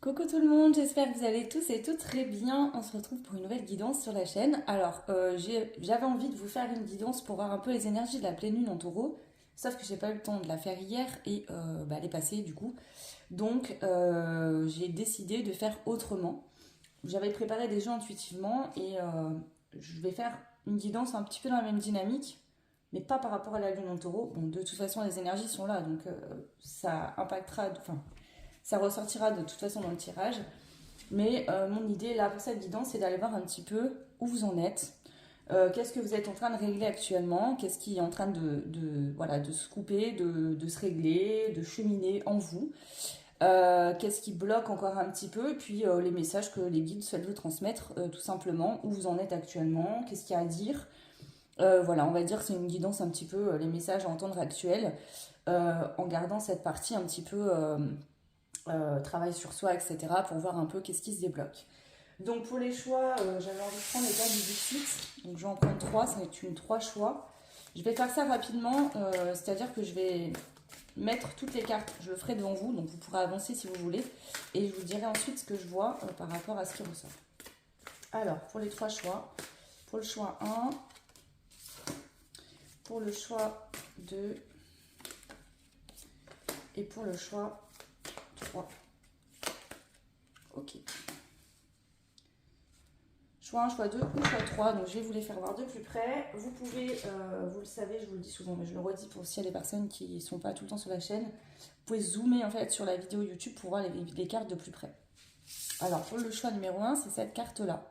Coucou tout le monde, j'espère que vous allez tous et toutes très bien. On se retrouve pour une nouvelle guidance sur la chaîne. Alors, j'avais envie de vous faire une guidance pour voir un peu les énergies de la pleine lune en taureau. Sauf que j'ai pas eu le temps de la faire hier et elle est passée du coup. Donc, j'ai décidé de faire autrement. J'avais préparé des jeux intuitivement et je vais faire une guidance un petit peu dans la même dynamique, mais pas par rapport à la lune en taureau. Bon, de toute façon, les énergies sont là, donc ça impactera, enfin, ça ressortira de toute façon dans le tirage. Mais mon idée là pour cette guidance, c'est d'aller voir un petit peu où vous en êtes. Qu'est-ce que vous êtes en train de régler actuellement? Qu'est-ce qui est en train voilà, de se couper, de se régler, de cheminer en vous? Qu'est-ce qui bloque encore un petit peu? Et puis les messages que les guides souhaitent vous transmettre, tout simplement, où vous en êtes actuellement, qu'est-ce qu'il y a à dire. Voilà, on va dire que c'est une guidance un petit peu les messages à entendre actuels, en gardant cette partie un petit peu travail sur soi, etc., pour voir un peu qu'est-ce qui se débloque. Donc pour les choix, j'avais envie de prendre les cartes du Dixit. Donc je vais en prendre 3, ça va être une 3 choix. Je vais faire ça rapidement, c'est-à-dire que je vais mettre toutes les cartes, je le ferai devant vous, donc vous pourrez avancer si vous voulez, et je vous dirai ensuite ce que je vois par rapport à ce qui ressort. Alors, pour les 3 choix, pour le choix 1, pour le choix 2, et pour le choix 3. Ok. Choix 1, choix 2 ou choix 3. Donc je vais vous les faire voir de plus près. Vous pouvez, vous le savez, je vous le dis souvent, mais je le redis pour s'il y a des personnes qui ne sont pas tout le temps sur la chaîne, vous pouvez zoomer en fait sur la vidéo YouTube pour voir les cartes de plus près. Alors pour le choix numéro 1, c'est cette carte-là.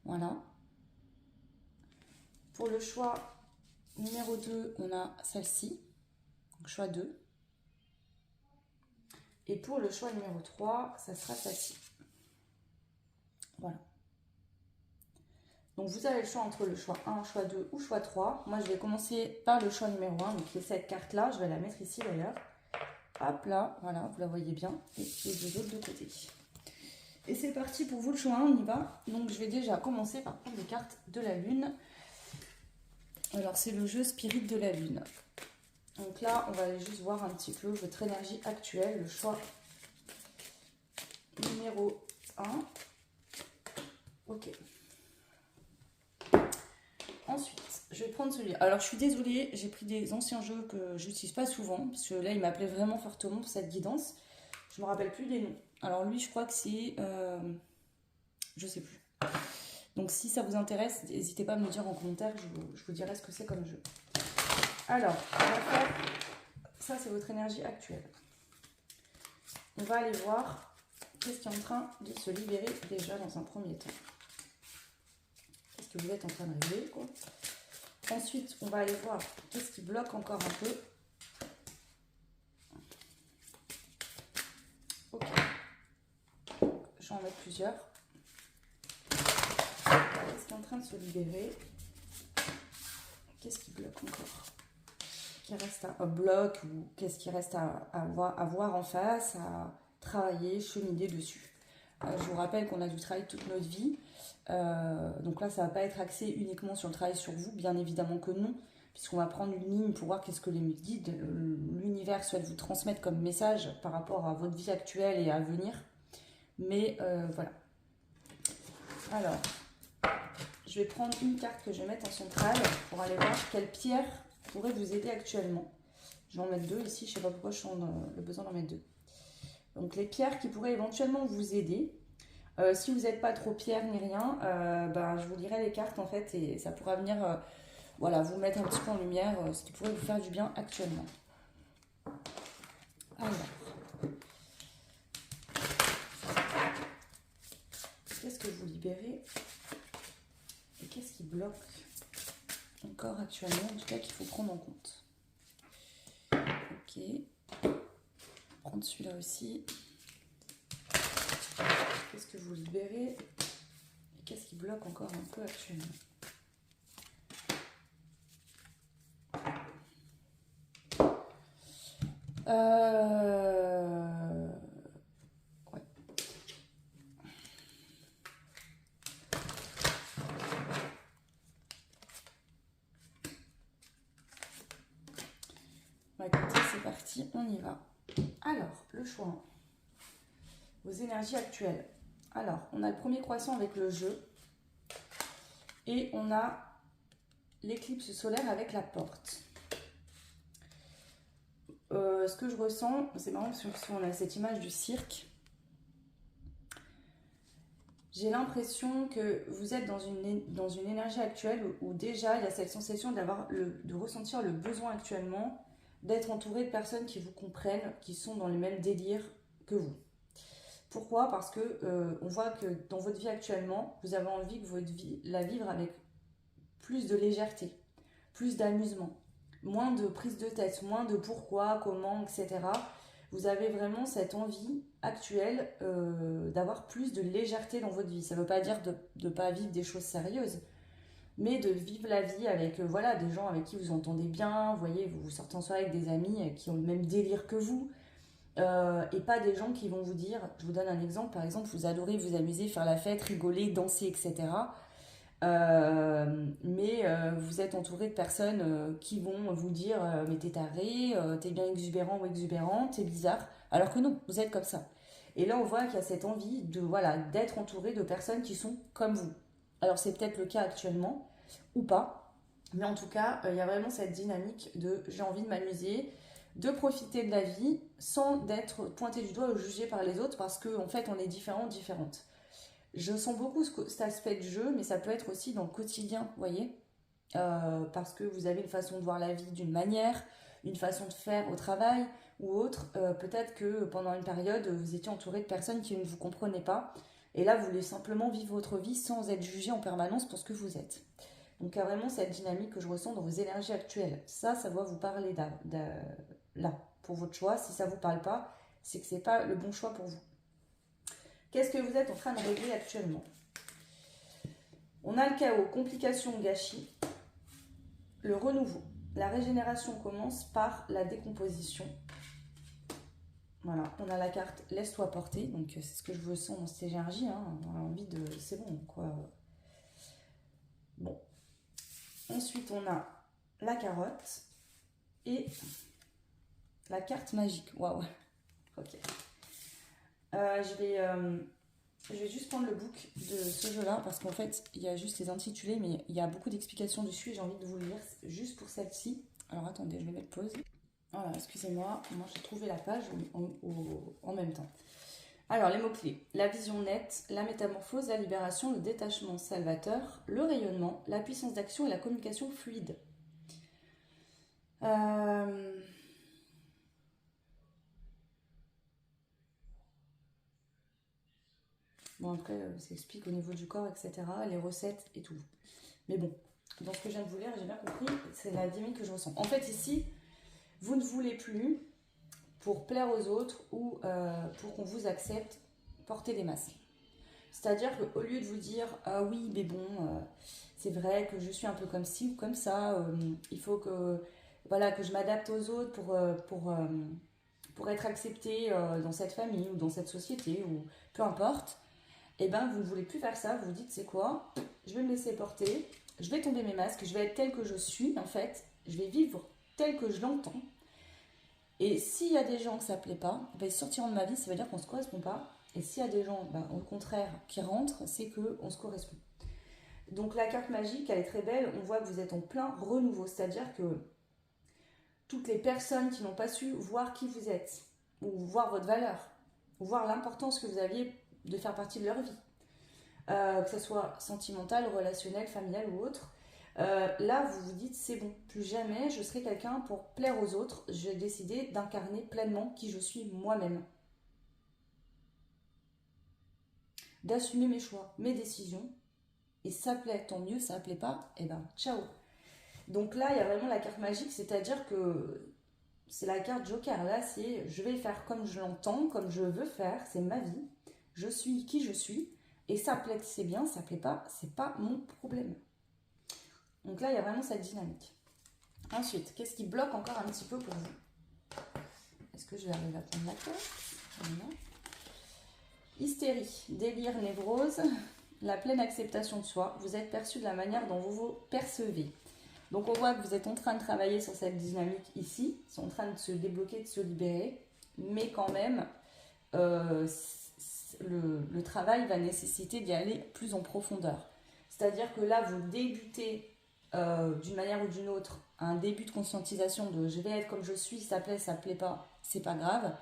Voilà. Pour le choix numéro 2, on a celle-ci. Donc choix 2. Et pour le choix numéro 3, ça sera celle-ci. Voilà. Donc vous avez le choix entre le choix 1, choix 2 ou choix 3. Moi je vais commencer par le choix numéro 1, donc qui est cette carte là, je vais la mettre ici d'ailleurs. Hop là, voilà, vous la voyez bien. Et les deux autres de côté. Et c'est parti pour vous le choix 1, on y va. Donc je vais déjà commencer par prendre les cartes de la lune. Alors c'est le jeu Spirit de la lune. Donc là on va aller juste voir un petit peu votre énergie actuelle, le choix numéro 1. Ok. Ensuite, je vais prendre celui-là. Alors, je suis désolée, j'ai pris des anciens jeux que je n'utilise pas souvent, parce que là, il m'appelait vraiment fortement pour cette guidance. Je me rappelle plus des noms. Alors, lui, je crois que c'est... je sais plus. Donc, si ça vous intéresse, n'hésitez pas à me le dire en commentaire, je vous dirai ce que c'est comme jeu. Alors, on va faire... Ça, c'est votre énergie actuelle. On va aller voir qu'est-ce qui est en train de se libérer déjà dans un premier temps. Qu'est-ce que vous êtes en train de régler, quoi. Ensuite, on va aller voir qu'est-ce qui bloque encore un peu. Ok. Je vais en mettre plusieurs. Qu'est-ce qui est en train de se libérer? Qu'est-ce qui bloque encore? Qui reste à bloc ou qu'est-ce qui reste à voir en face, à travailler, cheminer dessus. Je vous rappelle qu'on a du travail toute notre vie. Donc là, ça ne va pas être axé uniquement sur le travail sur vous, bien évidemment que non, puisqu'on va prendre une ligne pour voir qu'est-ce que les guides, l'univers souhaite vous transmettre comme message par rapport à votre vie actuelle et à venir. Mais voilà. Alors, je vais prendre une carte que je vais mettre en centrale pour aller voir quelle pierre pourrait vous aider actuellement. Je vais en mettre deux ici, je ne sais pas pourquoi je sens le besoin d'en mettre deux. Donc les pierres qui pourraient éventuellement vous aider. Si vous n'êtes pas trop pierre ni rien, je vous lirai les cartes en fait et ça pourra venir voilà, vous mettre un petit peu en lumière ce qui pourrait vous faire du bien actuellement. Alors, qu'est-ce que vous libérez et qu'est-ce qui bloque encore actuellement, en tout cas qu'il faut prendre en compte. Ok, prendre celui-là aussi. Qu'est-ce que vous libérez et qu'est-ce qui bloque encore un peu actuellement. Ouais. Bah, écoutez, c'est parti, on y va. Alors, le choix 1. vos énergies actuelles. Alors, on a le premier croissant avec le jeu. Et on a l'éclipse solaire avec la porte. Ce que je ressens, c'est marrant parce qu'on a cette image du cirque. J'ai l'impression que vous êtes dans une énergie actuelle où déjà il y a cette sensation de ressentir le besoin actuellement d'être entouré de personnes qui vous comprennent, qui sont dans le même délire que vous. Pourquoi? Parce que on voit que dans votre vie actuellement, vous avez envie que votre vie la vivre avec plus de légèreté, plus d'amusement, moins de prise de tête, moins de pourquoi, comment, etc. Vous avez vraiment cette envie actuelle d'avoir plus de légèreté dans votre vie. Ça ne veut pas dire de ne pas vivre des choses sérieuses, mais de vivre la vie avec voilà, des gens avec qui vous entendez bien. Vous voyez, vous sortez en soirée avec des amis qui ont le même délire que vous. Et pas des gens qui vont vous dire, je vous donne un exemple, par exemple, vous adorez vous amuser, faire la fête, rigoler, danser, etc. Mais vous êtes entouré de personnes qui vont vous dire mais t'es taré, t'es bien exubérant ou exubérante, t'es bizarre, alors que non, vous êtes comme ça. Et là on voit qu'il y a cette envie de voilà d'être entouré de personnes qui sont comme vous. Alors c'est peut-être le cas actuellement ou pas, mais en tout cas il y a vraiment cette dynamique de j'ai envie de m'amuser, de profiter de la vie sans d'être pointé du doigt ou jugé par les autres parce qu'en fait on est différents, différentes. Je sens beaucoup cet aspect de jeu, mais ça peut être aussi dans le quotidien, vous voyez. Parce que vous avez une façon de voir la vie d'une manière, une façon de faire au travail ou autre. Peut-être que pendant une période, vous étiez entouré de personnes qui ne vous comprenaient pas. Et là, vous voulez simplement vivre votre vie sans être jugé en permanence pour ce que vous êtes. Donc, il y a vraiment cette dynamique que je ressens dans vos énergies actuelles. Ça doit vous parler là, pour votre choix. Si ça ne vous parle pas, c'est que ce n'est pas le bon choix pour vous. Qu'est-ce que vous êtes en train de régler actuellement? On a le chaos, complications, gâchis, le renouveau. La régénération commence par la décomposition. Voilà, on a la carte laisse-toi porter, donc c'est ce que je ressens dans cette énergie. Hein. On a envie de. C'est bon, quoi. Bon. Ensuite, on a la carotte et la carte magique. Waouh. Ok. Je vais juste prendre le book de ce jeu-là parce qu'en fait, il y a juste les intitulés, mais il y a beaucoup d'explications dessus et j'ai envie de vous le lire juste pour celle-ci. Alors attendez, je vais mettre pause. Voilà, excusez-moi, moi j'ai trouvé la page en même temps. Alors, les mots-clés. La vision nette, la métamorphose, la libération, le détachement salvateur, le rayonnement, la puissance d'action et la communication fluide. Bon, après, ça explique au niveau du corps, etc., les recettes et tout. Mais bon, dans ce que je viens de vous lire, j'ai bien compris, c'est la dynamique que je ressens. En fait, ici, vous ne voulez plus, pour plaire aux autres ou pour qu'on vous accepte, porter des masques. C'est-à-dire qu'au lieu de vous dire « Ah oui, mais bon, c'est vrai que je suis un peu comme ci ou comme ça, il faut que, voilà, que je m'adapte aux autres pour être acceptée dans cette famille ou dans cette société ou peu importe », et ben vous ne voulez plus faire ça, vous vous dites c'est quoi, je vais me laisser porter, je vais tomber mes masques, je vais être telle que je suis en fait, je vais vivre tel que je l'entends. Et s'il y a des gens que ça ne plaît pas, ben ils sortiront de ma vie, ça veut dire qu'on ne se correspond pas. Et s'il y a des gens, ben, au contraire, qui rentrent, c'est qu'on se correspond. Donc la carte magique, elle est très belle, on voit que vous êtes en plein renouveau, c'est-à-dire que toutes les personnes qui n'ont pas su voir qui vous êtes, ou voir votre valeur, ou voir l'importance que vous aviez de faire partie de leur vie, que ce soit sentimental, relationnel, familial ou autre, là vous vous dites c'est bon, plus jamais je serai quelqu'un pour plaire aux autres, j'ai décidé d'incarner pleinement qui je suis moi-même, d'assumer mes choix, mes décisions, et ça plaît, tant mieux, ça plaît pas, et ben ciao. Donc là il y a vraiment la carte magique, c'est-à-dire que c'est la carte Joker, là c'est je vais faire comme je l'entends, comme je veux faire, c'est ma vie, je suis qui je suis, et ça plaît, c'est bien, ça plaît pas, c'est pas mon problème. Donc là, il y a vraiment cette dynamique. Ensuite, qu'est-ce qui bloque encore un petit peu pour vous? Est-ce que je vais arriver à prendre la carte? Non. Hystérie, délire, névrose, la pleine acceptation de soi. Vous êtes perçu de la manière dont vous vous percevez. Donc on voit que vous êtes en train de travailler sur cette dynamique ici. C'est en train de se débloquer, de se libérer. Mais quand même, le travail va nécessiter d'y aller plus en profondeur. C'est-à-dire que là, vous débutez d'une manière ou d'une autre un début de conscientisation de je vais être comme je suis, ça plaît pas, c'est pas grave.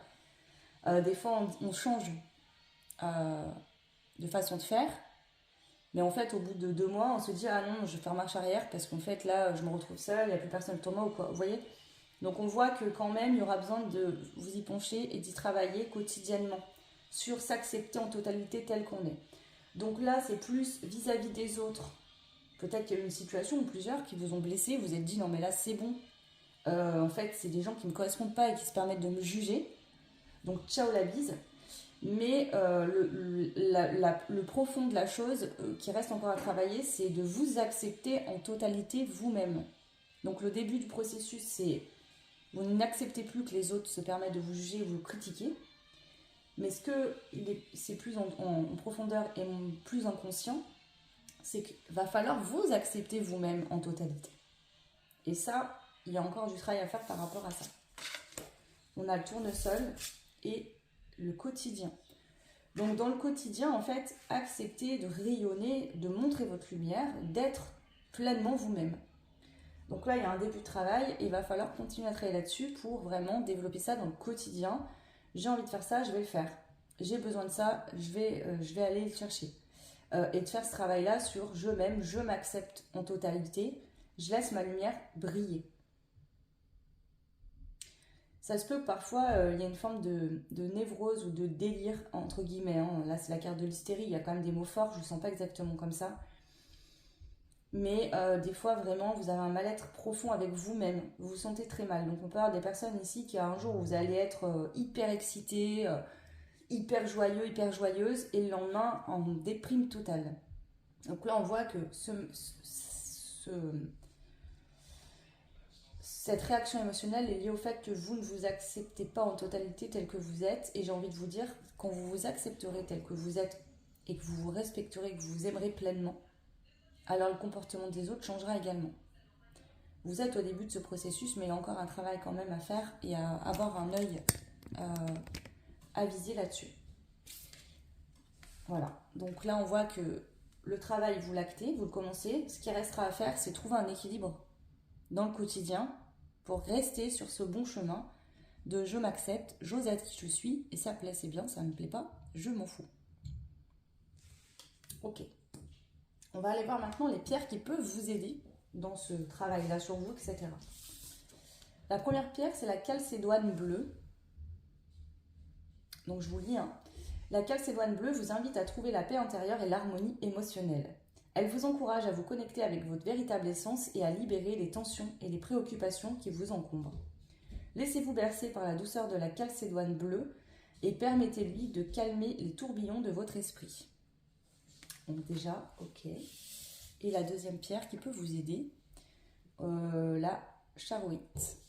Des fois, on change de façon de faire, mais en fait, au bout de 2 mois, on se dit ah non, je vais faire marche arrière parce qu'en fait, là, je me retrouve seule, il n'y a plus personne autour de moi ou quoi. Vous voyez? Donc, on voit que quand même, il y aura besoin de vous y pencher et d'y travailler quotidiennement sur s'accepter en totalité tel qu'on est. Donc là, c'est plus vis-à-vis des autres. Peut-être qu'il y a eu une situation ou plusieurs qui vous ont blessé, vous vous êtes dit non mais là c'est bon. En fait, c'est des gens qui ne me correspondent pas et qui se permettent de me juger. Donc ciao la bise. Mais le profond de la chose qui reste encore à travailler, c'est de vous accepter en totalité vous-même. Donc le début du processus, c'est vous n'acceptez plus que les autres se permettent de vous juger ou vous critiquer. Mais c'est plus en profondeur et plus inconscient, c'est qu'il va falloir vous accepter vous-même en totalité. Et ça, il y a encore du travail à faire par rapport à ça. On a le tournesol et le quotidien. Donc dans le quotidien, en fait, accepter de rayonner, de montrer votre lumière, d'être pleinement vous-même. Donc là, il y a un début de travail et il va falloir continuer à travailler là-dessus pour vraiment développer ça dans le quotidien. J'ai envie de faire ça, je vais le faire. J'ai besoin de ça, je vais aller le chercher. Et de faire ce travail-là sur je m'aime, je m'accepte en totalité, je laisse ma lumière briller. Ça se peut que parfois il y a une forme de névrose ou de délire, entre guillemets. Hein. Là, c'est la carte de l'hystérie, il y a quand même des mots forts, je ne le sens pas exactement comme ça. Mais des fois, vraiment, vous avez un mal-être profond avec vous-même. Vous vous sentez très mal. Donc, on peut avoir des personnes ici qui, un jour, où vous allez être hyper excité, hyper joyeux, hyper joyeuse, et le lendemain, en déprime totale. Donc là, on voit que cette réaction émotionnelle est liée au fait que vous ne vous acceptez pas en totalité tel que vous êtes. Et j'ai envie de vous dire, quand vous vous accepterez tel que vous êtes, et que vous vous respecterez, que vous vous aimerez pleinement, alors le comportement des autres changera également. Vous êtes au début de ce processus, mais il y a encore un travail quand même à faire et à avoir un œil avisé là-dessus. Voilà, donc là on voit que le travail, vous l'actez, vous le commencez. Ce qui restera à faire, c'est trouver un équilibre dans le quotidien pour rester sur ce bon chemin de je m'accepte, j'ose être qui je suis, et ça plaît, c'est bien, ça ne me plaît pas, je m'en fous. Ok. On va aller voir maintenant les pierres qui peuvent vous aider dans ce travail-là sur vous, etc. La première pierre, c'est la calcédoine bleue. Donc je vous lis. La calcédoine bleue vous invite à trouver la paix intérieure et l'harmonie émotionnelle. Elle vous encourage à vous connecter avec votre véritable essence et à libérer les tensions et les préoccupations qui vous encombrent. Laissez-vous bercer par la douceur de la calcédoine bleue et permettez-lui de calmer les tourbillons de votre esprit. Donc déjà, ok. Et la deuxième pierre qui peut vous aider, la charoïte.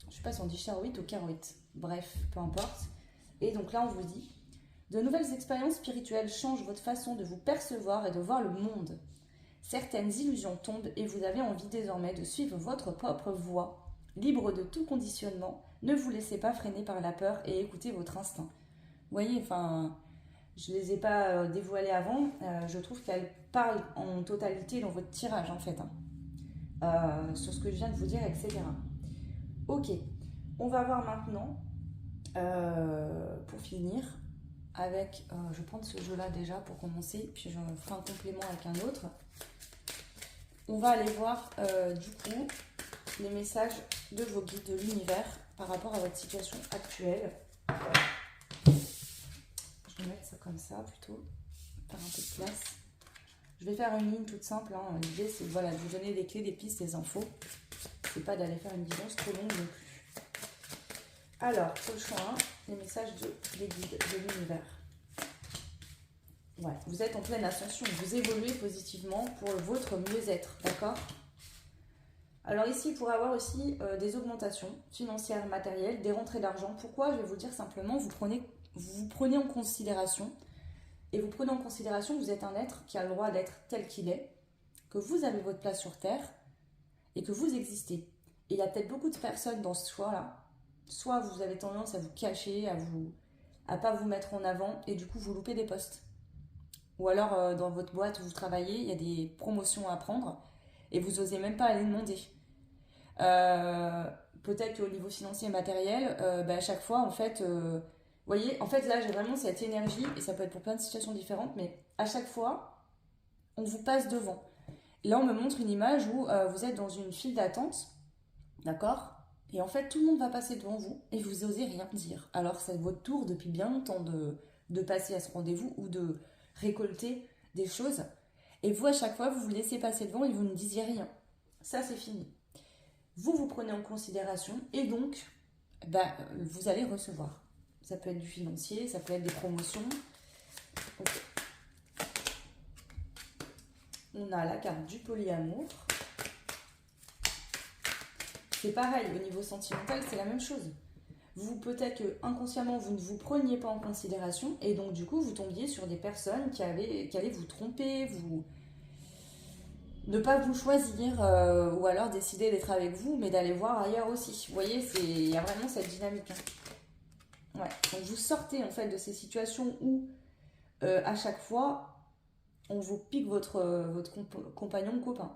Je ne sais pas si on dit charoïte ou caroïte. Bref, peu importe. Et donc là, on vous dit, de nouvelles expériences spirituelles changent votre façon de vous percevoir et de voir le monde. Certaines illusions tombent et vous avez envie désormais de suivre votre propre voie. Libre de tout conditionnement, ne vous laissez pas freiner par la peur et écoutez votre instinct. Vous voyez, enfin... Je ne les ai pas dévoilées avant. Je trouve qu'elles parlent en totalité dans votre tirage, en fait. Sur ce que je viens de vous dire, etc. Ok. On va voir maintenant, pour finir, avec... je vais prendre ce jeu-là déjà pour commencer, puis je ferai un complément avec un autre. On va aller voir, du coup, les messages de vos guides de l'univers par rapport à votre situation actuelle. Je vais mettre ça comme ça plutôt, faire un peu de place. Je vais faire une ligne toute simple. L'idée c'est voilà, de vous donner des clés, des pistes, des infos. C'est pas d'aller faire une guidance trop longue non plus. Alors, prochain, les messages des guides de l'univers. Ouais, vous êtes en pleine ascension, vous évoluez positivement pour votre mieux-être, d'accord? Alors ici, pour avoir aussi des augmentations financières, matérielles, des rentrées d'argent. Pourquoi? Je vais vous dire simplement, vous prenez en considération, et vous prenez en considération que vous êtes un être qui a le droit d'être tel qu'il est, que vous avez votre place sur Terre, et que vous existez. Et il y a peut-être beaucoup de personnes dans ce choix-là. Soit vous avez tendance à vous cacher, à pas vous mettre en avant et du coup vous loupez des postes. Ou alors dans votre boîte où vous travaillez, il y a des promotions à prendre et vous osez même pas aller demander. Euh, Peut-être qu'au niveau financier et matériel, à chaque fois, en fait, vous voyez, en fait, là, j'ai vraiment cette énergie, et ça peut être pour plein de situations différentes, mais à chaque fois, on vous passe devant. Là, on me montre une image où vous êtes dans une file d'attente, d'accord? Et en fait, tout le monde va passer devant vous, et vous osez rien dire. Alors, c'est votre tour depuis bien longtemps de passer à ce rendez-vous ou de récolter des choses. Et vous, à chaque fois, vous vous laissez passer devant et vous ne disiez rien. Ça, c'est fini. Vous vous prenez en considération et donc vous allez recevoir. Ça peut être du financier, ça peut être des promotions. Okay. On a la carte du polyamour. C'est pareil, au niveau sentimental, c'est la même chose. Vous, peut-être que inconsciemment, vous ne vous preniez pas en considération et donc du coup, vous tombiez sur des personnes qui allaient vous tromper, ne pas vous choisir ou alors décider d'être avec vous, mais d'aller voir ailleurs aussi. Vous voyez, il y a vraiment cette dynamique. Hein. Ouais. Donc vous sortez en fait de ces situations où à chaque fois on vous pique votre compagnon ou copain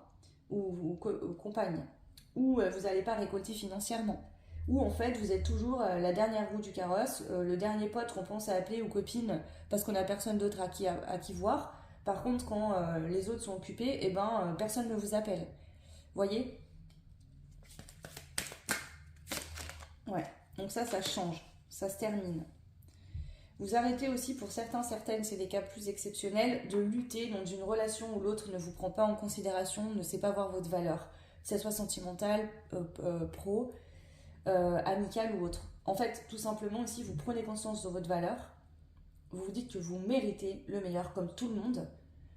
ou compagne, ou vous n'allez pas récolter financièrement, ou en fait vous êtes toujours la dernière roue du carrosse, le dernier pote qu'on pense à appeler ou copine parce qu'on n'a personne d'autre à qui voir. Par contre, quand les autres sont occupés, personne ne vous appelle. Voyez? Ouais. Donc ça change. Ça se termine. Vous arrêtez aussi pour certaines, c'est des cas plus exceptionnels, de lutter dans une relation où l'autre ne vous prend pas en considération, ne sait pas voir votre valeur. Que ce soit sentimentale, pro, amicale ou autre. En fait, tout simplement, ici, vous prenez conscience de votre valeur, vous vous dites que vous méritez le meilleur comme tout le monde.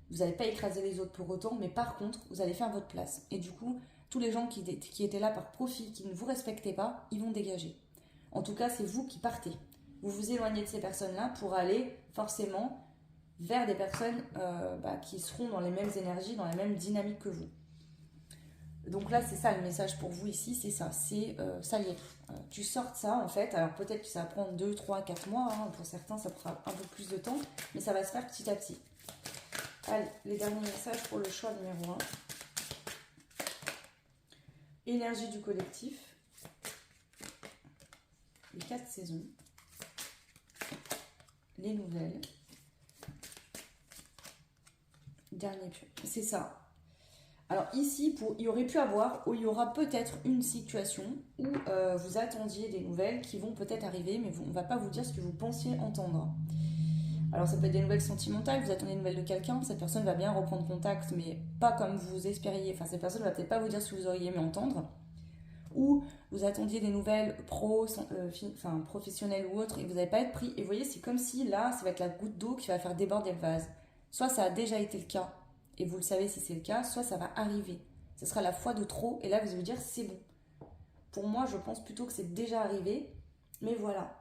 Vous n'allez pas écraser les autres pour autant, mais par contre, vous allez faire votre place. Et du coup, tous les gens qui étaient là par profit, qui ne vous respectaient pas, ils vont dégager. En tout cas, c'est vous qui partez. Vous vous éloignez de ces personnes-là pour aller forcément vers des personnes qui seront dans les mêmes énergies, dans la même dynamique que vous. Donc là, c'est ça le message pour vous ici, c'est ça. C'est ça y est. Tu sors de ça en fait. Alors peut-être que ça va prendre 2, 3, 4 mois. Hein. Pour certains, ça prendra un peu plus de temps. Mais ça va se faire petit à petit. Allez, les derniers messages pour le choix numéro 1. Énergie du collectif. Les 4 saisons. Les nouvelles. Dernier pion. C'est ça. Alors ici, il y aurait pu avoir, ou il y aura peut-être une situation où vous attendiez des nouvelles qui vont peut-être arriver, mais on ne va pas vous dire ce que vous pensiez entendre. Alors ça peut être des nouvelles sentimentales, vous attendez des nouvelles de quelqu'un, cette personne va bien reprendre contact, mais pas comme vous espériez. Enfin, cette personne ne va peut-être pas vous dire ce que vous auriez aimé entendre. Ou vous attendiez des nouvelles professionnelles ou autres, et vous n'allez pas être pris. Et vous voyez, c'est comme si là, ça va être la goutte d'eau qui va faire déborder le vase. Soit ça a déjà été le cas, et vous le savez si c'est le cas, soit ça va arriver. Ce sera la fois de trop, et là vous allez vous dire c'est bon. Pour moi, je pense plutôt que c'est déjà arrivé, mais voilà.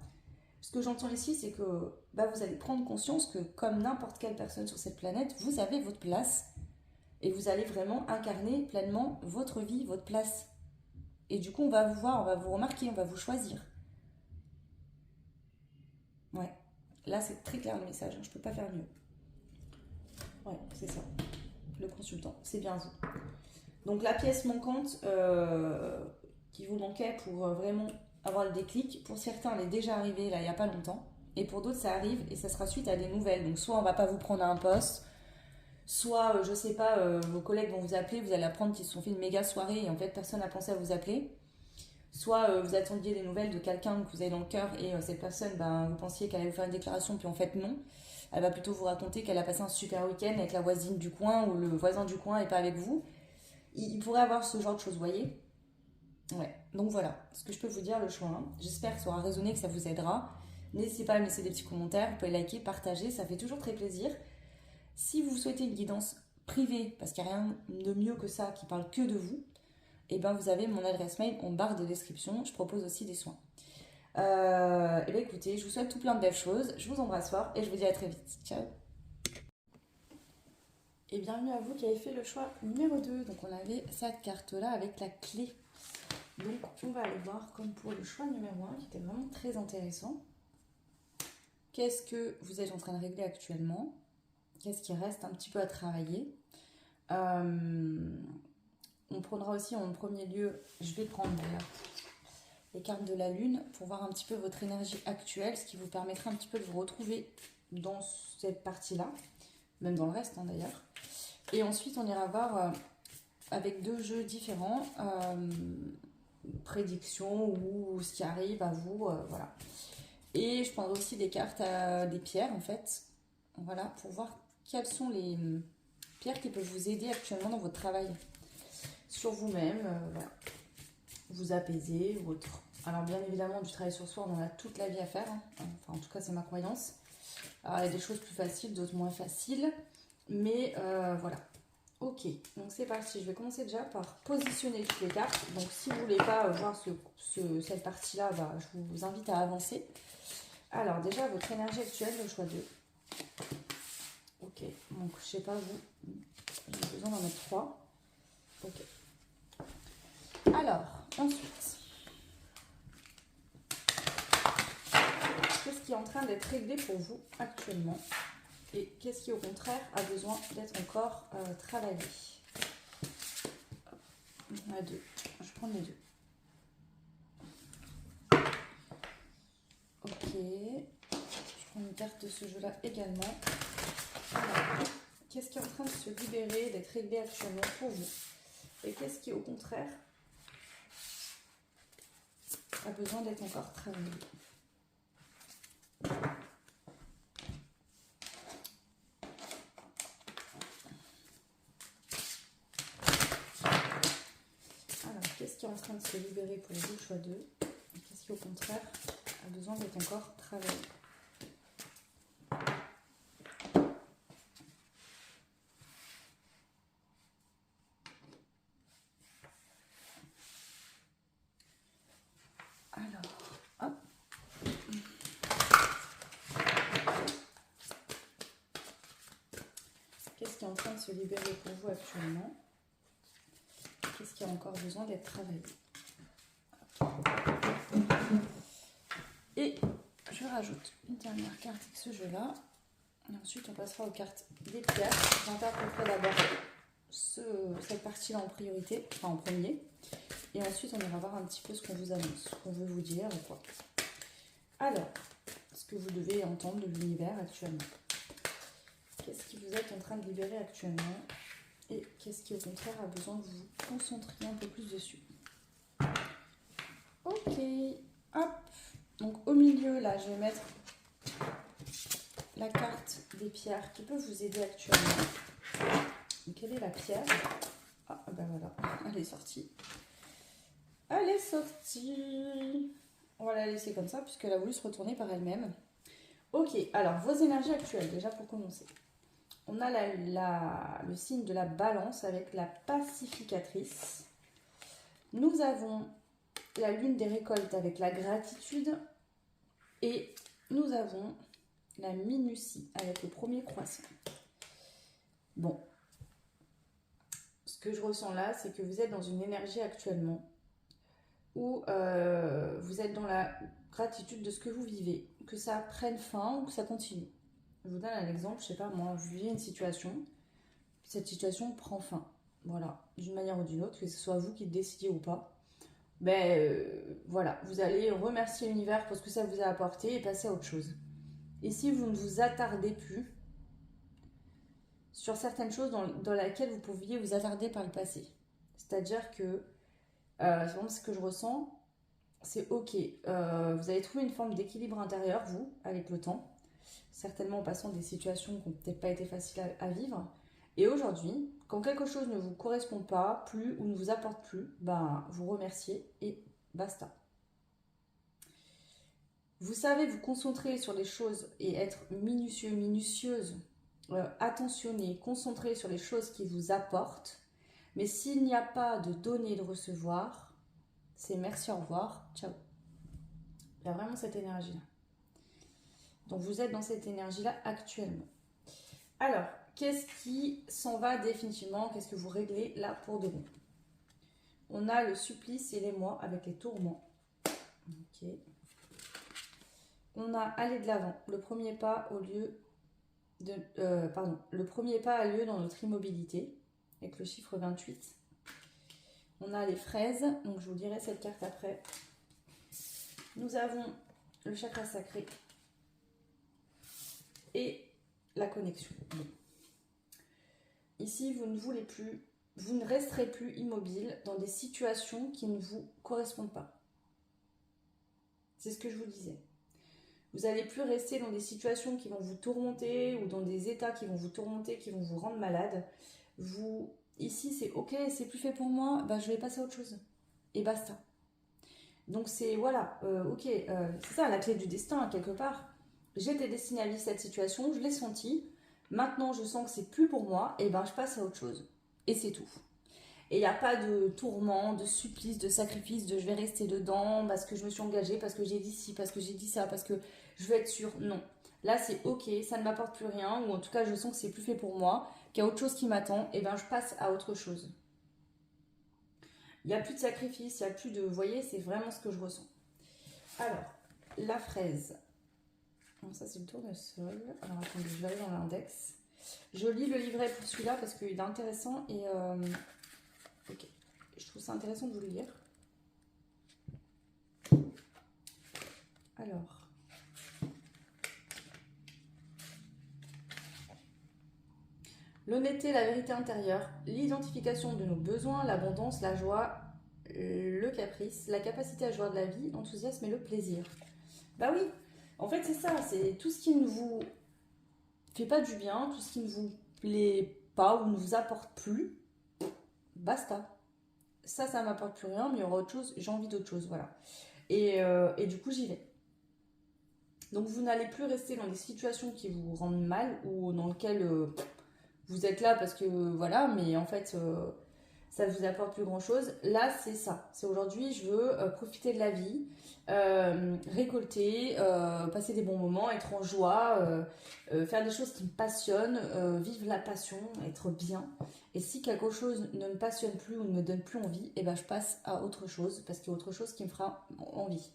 Ce que j'entends ici, c'est que vous allez prendre conscience que comme n'importe quelle personne sur cette planète, vous avez votre place, et vous allez vraiment incarner pleinement votre vie, votre place. Et du coup, on va vous voir, on va vous remarquer, on va vous choisir. Ouais. Là, c'est très clair le message, hein, je peux pas faire mieux. Ouais, c'est ça. Le consultant, c'est bien vous. Donc la pièce manquante qui vous manquait pour vraiment avoir le déclic, pour certains elle est déjà arrivée là il n'y a pas longtemps, et pour d'autres ça arrive et ça sera suite à des nouvelles. Donc soit on va pas vous prendre à un poste, soit je sais pas, vos collègues vont vous appeler, vous allez apprendre qu'ils se sont fait une méga soirée et en fait personne n'a pensé à vous appeler. Soit vous attendiez des nouvelles de quelqu'un que vous avez dans le cœur et cette personne, vous pensiez qu'elle allait vous faire une déclaration, puis en fait non. Elle va plutôt vous raconter qu'elle a passé un super week-end avec la voisine du coin ou le voisin du coin et pas avec vous. Il pourrait avoir ce genre de choses, vous voyez. Ouais, donc voilà, ce que je peux vous dire, le choix 1. J'espère que ça aura résonné, que ça vous aidera. N'hésitez pas à me laisser des petits commentaires, vous pouvez liker, partager, ça fait toujours très plaisir. Si vous souhaitez une guidance privée, parce qu'il n'y a rien de mieux que ça qui parle que de vous, vous avez mon adresse mail en barre de description. Je propose aussi des soins. Écoutez, je vous souhaite tout plein de belles choses. Je vous embrasse fort et je vous dis à très vite. Ciao. Et bienvenue à vous qui avez fait le choix numéro 2. Donc on avait cette carte-là avec la clé. Donc on va aller voir comme pour le choix numéro 1 qui était vraiment très intéressant. qu'est-ce que vous êtes en train de régler actuellement? Qu'est-ce qui reste un petit peu à travailler? On prendra aussi en premier lieu, je vais prendre les cartes de la lune pour voir un petit peu votre énergie actuelle, ce qui vous permettra un petit peu de vous retrouver dans cette partie-là, même dans le reste hein, d'ailleurs. Et ensuite, on ira voir avec 2 jeux différents, prédictions ou ce qui arrive à vous, voilà. Et je prendrai aussi des cartes, des pierres en fait, voilà, pour voir quelles sont les pierres qui peuvent vous aider actuellement dans votre travail sur vous-même, voilà, vous apaiser ou autre. Alors bien évidemment, du travail sur soi, on en a toute la vie à faire, hein. Enfin en tout cas c'est ma croyance. Alors il y a des choses plus faciles, d'autres moins faciles, mais voilà. Ok, donc c'est parti, je vais commencer déjà par positionner toutes les cartes. Donc si vous ne voulez pas voir cette partie-là, bah, je vous invite à avancer. Alors déjà, votre énergie actuelle, le choix 2. Ok, donc je sais pas vous, j'ai besoin d'en mettre 3. Ok. Alors, ensuite, qu'est-ce qui est en train d'être réglé pour vous actuellement? Et qu'est-ce qui au contraire a besoin d'être encore travaillé? On a 2, je vais prendre les 2. Ok, je prends une carte de ce jeu-là également. Alors, qu'est-ce qui est en train de se libérer, d'être réglé actuellement pour vous? Et qu'est-ce qui, au contraire, a besoin d'être encore travaillé? Alors, qu'est-ce qui est en train de se libérer pour vous, choix 2? Et qu'est-ce qui, au contraire, a besoin d'être encore travaillé? Qu'est-ce qui est en train de se libérer pour vous actuellement? Qu'est-ce qui a encore besoin d'être travaillé? Et je rajoute une dernière carte avec ce jeu-là. Et ensuite, on passera aux cartes des pierres. J'interpréterai d'abord cette partie-là en priorité, enfin en premier. Et ensuite, on ira voir un petit peu ce qu'on vous annonce, ce qu'on veut vous dire ou quoi. Alors, ce que vous devez entendre de l'univers actuellement. Qu'est-ce qui vous êtes en train de libérer actuellement? Et qu'est-ce qui au contraire a besoin de vous concentrer un peu plus dessus? Ok, hop. Donc au milieu là, je vais mettre la carte des pierres qui peut vous aider actuellement. Donc, quelle est la pierre? Ah ben voilà, elle est sortie. Elle est sortie. On va la laisser comme ça puisqu'elle a voulu se retourner par elle-même. Ok, alors vos énergies actuelles déjà pour commencer. On a le signe de la balance avec la pacificatrice. Nous avons la lune des récoltes avec la gratitude. Et nous avons la minutie avec le premier croissant. Bon, ce que je ressens là, c'est que vous êtes dans une énergie actuellement où vous êtes dans la gratitude de ce que vous vivez, que ça prenne fin ou que ça continue. Je vous donne un exemple, je sais pas moi, vous vivez une situation, cette situation prend fin, voilà, d'une manière ou d'une autre, que ce soit vous qui le décidiez ou pas. Ben voilà, vous allez remercier l'univers pour ce que ça vous a apporté et passer à autre chose. Et si vous ne vous attardez plus sur certaines choses dans lesquelles vous pouviez vous attarder par le passé, c'est-à-dire que c'est vraiment ce que je ressens, c'est ok, vous allez trouver une forme d'équilibre intérieur, vous, avec le temps, certainement en passant des situations qui n'ont peut-être pas été faciles à vivre. Et aujourd'hui, quand quelque chose ne vous correspond pas, plus ou ne vous apporte plus, ben, vous remerciez et basta. Vous savez vous concentrer sur les choses et être minutieux, minutieuse, attentionné, concentré sur les choses qui vous apportent. Mais s'il n'y a pas de donner et de recevoir, c'est merci, au revoir, ciao. Il y a vraiment cette énergie-là. Donc vous êtes dans cette énergie-là actuellement. Alors, qu'est-ce qui s'en va définitivement? Qu'est-ce que vous réglez là pour de bon? On a le supplice et l'émoi avec les tourments. Ok. on a aller de l'avant. Le premier pas au lieu de... le premier pas a lieu dans notre immobilité, avec le chiffre 28. On a les fraises, donc je vous dirai cette carte après. Nous avons le chakra sacré et la connexion. Ici, vous ne resterez plus immobile dans des situations qui ne vous correspondent pas. C'est ce que je vous disais. Vous n'allez plus rester dans des situations qui vont vous tourmenter ou dans des états qui vont vous tourmenter, qui vont vous rendre malade. Ici, c'est ok, c'est plus fait pour moi, bah, je vais passer à autre chose. Et basta. Donc c'est, voilà, c'est ça la clé du destin, quelque part. J'étais destinée à vivre cette situation, je l'ai senti. Maintenant, je sens que c'est plus pour moi, et ben je passe à autre chose. Et c'est tout. Et il n'y a pas de tourment, de supplice, de sacrifice, de je vais rester dedans parce que je me suis engagée, parce que j'ai dit ci, parce que j'ai dit ça, parce que je veux être sûre. Non. Là, c'est ok, ça ne m'apporte plus rien, ou en tout cas, je sens que c'est plus fait pour moi, qu'il y a autre chose qui m'attend, et ben je passe à autre chose. Il n'y a plus de sacrifice, il n'y a plus de... Vous voyez, c'est vraiment ce que je ressens. Alors, la fraise. Bon, ça, c'est le tournesol. Alors, attendez, je vais aller dans l'index. Je lis le livret pour celui-là parce qu'il est intéressant et... ok, je trouve ça intéressant de vous le lire. Alors... L'honnêteté, la vérité intérieure, l'identification de nos besoins, l'abondance, la joie, le caprice, la capacité à jouir de la vie, l'enthousiasme et le plaisir. Bah oui, en fait c'est ça, c'est tout ce qui ne vous fait pas du bien, tout ce qui ne vous plaît pas ou ne vous apporte plus, basta. Ça m'apporte plus rien, mais il y aura autre chose, j'ai envie d'autre chose, voilà. Et du coup j'y vais. Donc vous n'allez plus rester dans des situations qui vous rendent mal ou dans lesquelles... vous êtes là parce que voilà, mais en fait ça ne vous apporte plus grand chose. Là c'est ça, c'est aujourd'hui je veux profiter de la vie, récolter, passer des bons moments, être en joie, faire des choses qui me passionnent, vivre la passion, être bien. Et si quelque chose ne me passionne plus ou ne me donne plus envie, et ben je passe à autre chose parce qu'il y a autre chose qui me fera envie.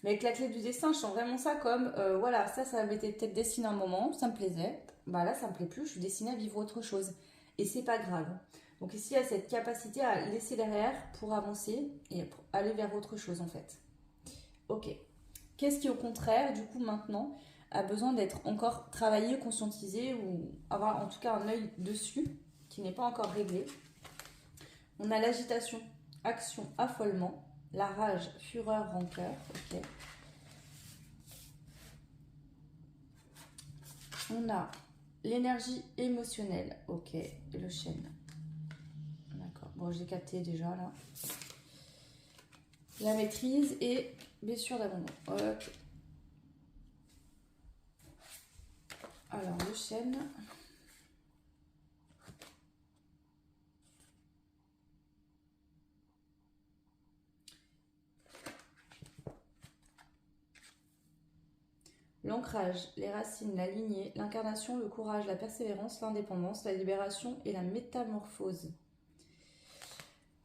Mais avec la clé du destin, je sens vraiment ça comme, voilà, ça m'était peut-être destiné un moment, ça me plaisait, bah là ça me plaît plus, je suis destinée à vivre autre chose. Et c'est pas grave. Donc ici, il y a cette capacité à laisser derrière pour avancer et pour aller vers autre chose en fait. Ok. Qu'est-ce qui au contraire, du coup maintenant, a besoin d'être encore travaillé, conscientisé ou avoir en tout cas un œil dessus, qui n'est pas encore réglé. On a l'agitation, action, affolement. La rage, fureur, rancœur, ok. On a l'énergie émotionnelle, ok. Et le chêne. D'accord, bon j'ai capté déjà là. La maîtrise et blessure d'abandon, ok. Alors le chêne. L'ancrage, les racines, la lignée, l'incarnation, le courage, la persévérance, l'indépendance, la libération et la métamorphose.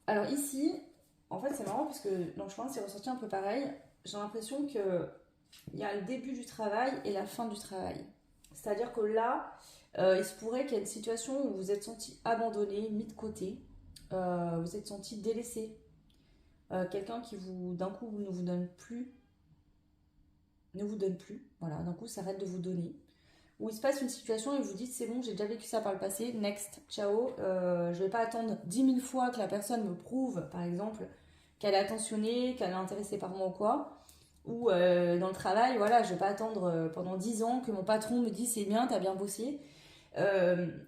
Alors ici, en fait c'est marrant parce que dans le chemin c'est ressorti un peu pareil. J'ai l'impression qu'il y a le début du travail et la fin du travail. C'est-à-dire que là, il se pourrait qu'il y ait une situation où vous êtes senti abandonné, mis de côté, vous êtes senti délaissé. Quelqu'un qui d'un coup ne vous donne plus, voilà, d'un coup ça arrête de vous donner. Ou il se passe une situation et vous dites c'est bon, j'ai déjà vécu ça par le passé, next, ciao, je vais pas attendre 10 000 fois que la personne me prouve, par exemple, qu'elle est attentionnée, qu'elle est intéressée par moi ou quoi. Ou dans le travail, voilà, je vais pas attendre pendant 10 ans que mon patron me dise c'est bien, t'as bien bossé.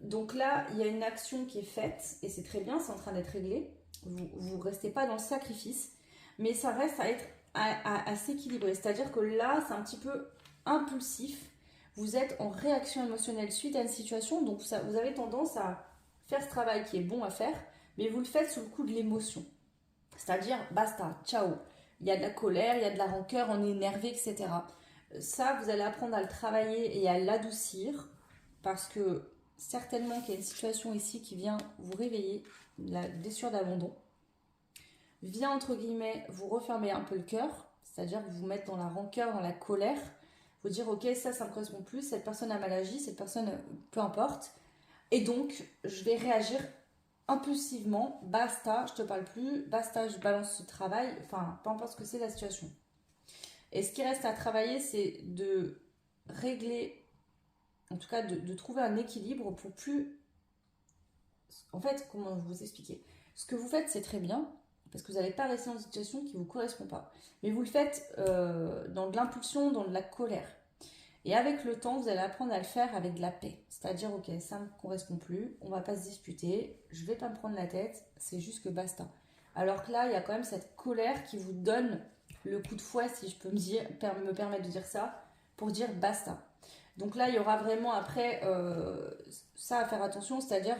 Donc là, il y a une action qui est faite et c'est très bien, c'est en train d'être réglé. Vous restez pas dans le sacrifice, mais ça reste à être à s'équilibrer. C'est-à-dire que là, c'est un petit peu impulsif. Vous êtes en réaction émotionnelle suite à une situation, donc vous avez tendance à faire ce travail qui est bon à faire, mais vous le faites sous le coup de l'émotion. C'est-à-dire, basta, ciao. Il y a de la colère, il y a de la rancœur, on est énervé, etc. Ça, vous allez apprendre à le travailler et à l'adoucir, parce que certainement qu'il y a une situation ici qui vient vous réveiller, la blessure d'abandon, vient entre guillemets vous refermer un peu le cœur, C'est-à-dire vous mettre dans la rancœur, dans la colère, vous dire ok ça me correspond plus, cette personne a mal agi, cette personne peu importe, et donc je vais réagir impulsivement, basta, je te parle plus, basta, je balance ce travail, enfin peu importe ce que c'est la situation. Et ce qui reste à travailler, c'est de régler, en tout cas de trouver un équilibre pour plus... En fait, comment vous expliquer? Ce que vous faites, c'est très bien, parce que vous n'allez pas rester dans une situation qui ne vous correspond pas. Mais vous le faites dans de l'impulsion, dans de la colère. Et avec le temps, vous allez apprendre à le faire avec de la paix. C'est-à-dire, ok, ça ne me correspond plus, on ne va pas se disputer, je ne vais pas me prendre la tête, c'est juste que basta. Alors que là, il y a quand même cette colère qui vous donne le coup de fouet, si je peux me permettre de dire ça, pour dire basta. Donc là, il y aura vraiment après ça à faire attention, c'est-à-dire